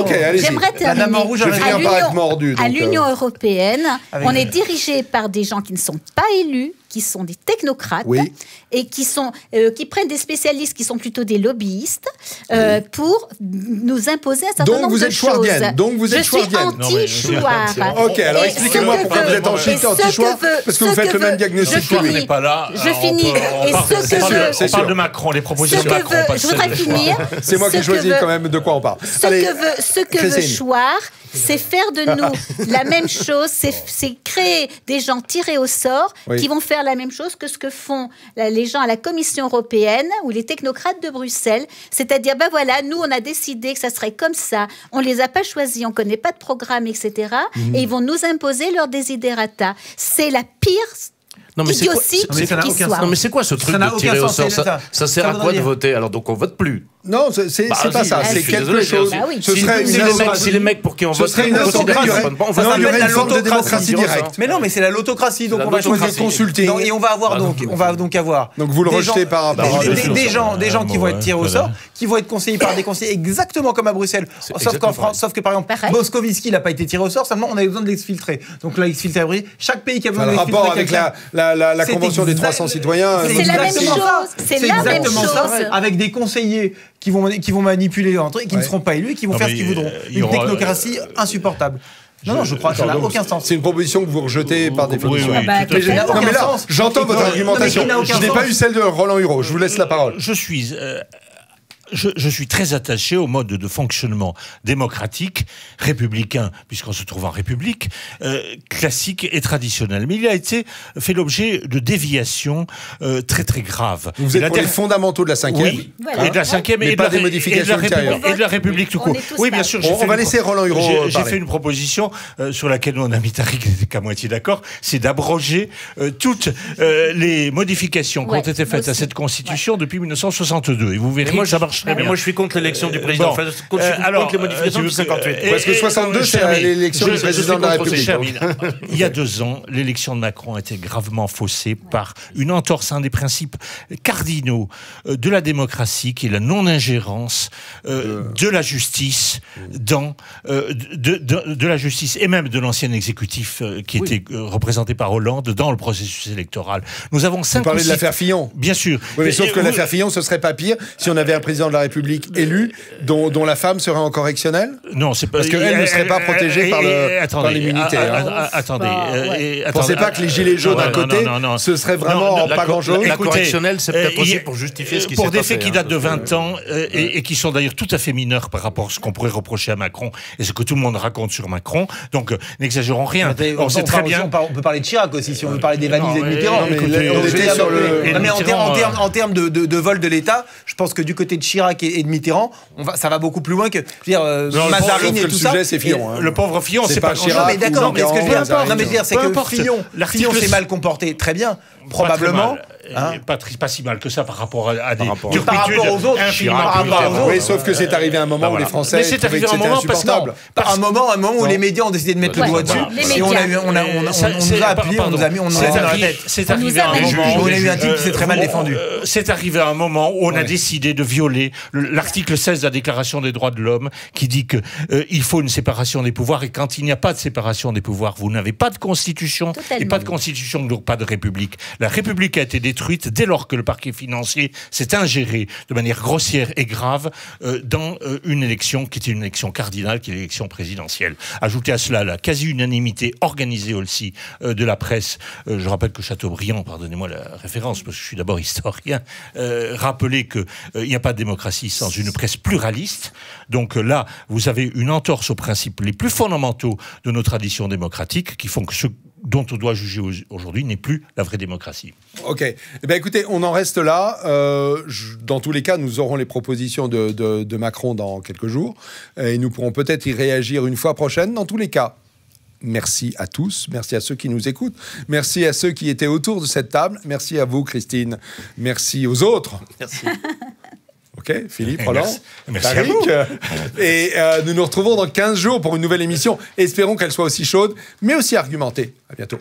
La dame en rouge, je finis par être mordu.
À l'Union européenne, on est dirigé par des gens qui ne sont pas élus, qui sont des technocrates et qui prennent des spécialistes qui sont plutôt des lobbyistes pour nous imposer un certain nombre de choses.
Donc vous êtes chouardienne.
Je suis anti-Chouard.
Ok, alors expliquez-moi pourquoi vous êtes anti-Chouard, parce que vous faites le même diagnostic que lui.
On n'est pas là.
Je finis.
On parle de Macron, les propositions de Macron.
Je voudrais finir.
C'est moi qui choisis quand même de quoi on parle.
Ce que veut Chouard, c'est faire de nous la même chose, c'est créer des gens tirés au sort qui vont faire la même chose que ce que font les gens à la Commission européenne ou les technocrates de Bruxelles. C'est-à-dire, voilà, nous, on a décidé que ça serait comme ça. On les a pas choisis, on connaît pas de programme, etc. Et ils vont nous imposer leurs desiderata. C'est la pire idiotie qui soit.
Non, mais c'est quoi ce truc de tirer au sort? Ça sert à quoi de voter? Alors, donc, on vote plus.
Non, c'est pas ça. C'est quelque chose. Ce serait
si les mecs pour qui on vote,
il y aurait une forme de démocratie directe.
Mais non, mais c'est la l'autocratie, donc on va choisir
consulter.
Et on va donc avoir.
Donc vous le rejetez par rapport à
des gens qui vont être tirés au sort, qui vont être conseillés par des conseillers exactement comme à Bruxelles. Sauf qu'en France, sauf que par exemple, Moscovici n'a pas été tiré au sort, seulement on avait besoin de l'exfiltrer. Donc là, l'exfiltrer, chaque pays qui a besoin de l'exfiltrer.
Le rapport avec la Convention des 300 citoyens.
C'est la même chose. C'est la même chose.
Avec des conseillers qui vont manipuler l'entrée, qui ne seront pas élus et qui vont faire ce qu'ils voudront. Une technocratie insupportable. Non, je crois que ça n'a aucun sens.
C'est une proposition que vous rejetez par définition.
Non,
mais là, j'entends votre argumentation. Je n'ai pas eu celle de Roland Hureau. Je vous laisse la parole.
Je suis très attaché au mode de fonctionnement démocratique, républicain, puisqu'on se trouve en République, classique et traditionnel. Mais il a été fait l'objet de déviations très très graves.
Vous êtes pour les fondamentaux de la 5e.
Oui, et de la 5e
mais pas des modifications ultérieures.
Et de la République tout court. Oui, bien sûr.
On va laisser Roland Hureau parler.
J'ai fait une proposition sur laquelle mon ami Tariq n'était qu'à moitié d'accord, c'est d'abroger toutes les modifications qui ont été faites à cette Constitution depuis 1962. Et vous verrez que ça marche.
Mais moi, je suis contre l'élection du président. Contre les modifications du 58.
Parce que 62, c'est l'élection du président de la République.
Il y a 2 ans, l'élection de Macron a été gravement faussée par une entorse à un des principes cardinaux de la démocratie, qui est la non-ingérence de la justice de la justice et même de l'ancien exécutif qui était représenté par Hollande dans le processus électoral. Nous avons 5
Vous parlez de l'affaire Fillon.
Bien sûr.
Oui, mais sauf que l'affaire Fillon, ce serait pas pire si on avait un président de la République élu dont la femme serait en correctionnel.
Non, c'est pas.
Parce qu'elle ne serait pas protégée par l'immunité.
Attendez.
Vous pensez pas que les gilets jaunes d'un côté, ce serait vraiment pas grand-chose?
La correctionnelle, c'est peut-être aussi pour justifier ce qui s'est passé.
Pour des faits qui datent de 20 ans et qui sont d'ailleurs tout à fait mineurs par rapport à ce qu'on pourrait reprocher à Macron et ce que tout le monde raconte sur Macron. Donc, n'exagérons rien.
On sait très bien. On peut parler de Chirac aussi, si on veut parler des valises et de Mitterrand. En termes de vol de l'État, je pense que du côté de Chirac et de Mitterrand, ça va beaucoup plus loin que Mazarine et tout ça.
Le sujet, c'est Fillon.
Le pauvre Fillon, c'est pas
Chirac.
Mais d'accord, mais ce que je veux dire, c'est que Fillon s'est mal comporté, très bien, probablement.
Pas si mal que ça par rapport à des
turpitudes. Par rapport aux autres.
Oui, sauf que c'est arrivé à un moment où les Français trouvaient que c'était insupportable.
À un moment où les médias ont décidé de mettre le doigt dessus. Et on nous a appuyés, on nous a mis dans la tête.
C'est arrivé à un moment
où on a eu un type qui s'est très mal défendu.
C'est arrivé à un moment où on a décidé de violer l'article 16 de la Déclaration des droits de l'homme qui dit que il faut une séparation des pouvoirs et quand il n'y a pas de séparation des pouvoirs, vous n'avez pas de constitution et pas de constitution donc pas de république. La République a été détruite dès lors que le parquet financier s'est ingéré de manière grossière et grave dans une élection qui était une élection cardinale, qui est l'élection présidentielle. Ajoutez à cela la quasi-unanimité organisée aussi de la presse. Je rappelle que Chateaubriand, pardonnez-moi la référence parce que je suis d'abord historien, rappelait qu'il n'y a pas de démocratie sans une presse pluraliste. Donc là, vous avez une entorse aux principes les plus fondamentaux de nos traditions démocratiques qui font que dont on doit juger aujourd'hui n'est plus la vraie démocratie.
Ok. Eh bien, écoutez, on en reste là. Dans tous les cas, nous aurons les propositions de Macron dans quelques jours. Et nous pourrons peut-être y réagir une fois prochaine. Dans tous les cas, merci à tous. Merci à ceux qui nous écoutent. Merci à ceux qui étaient autour de cette table. Merci à vous, Christine. Merci aux autres.
Merci.
Ok, Philippe, Roland,
merci à vous.
Et nous nous retrouvons dans 15 jours pour une nouvelle émission. Espérons qu'elle soit aussi chaude, mais aussi argumentée. À bientôt.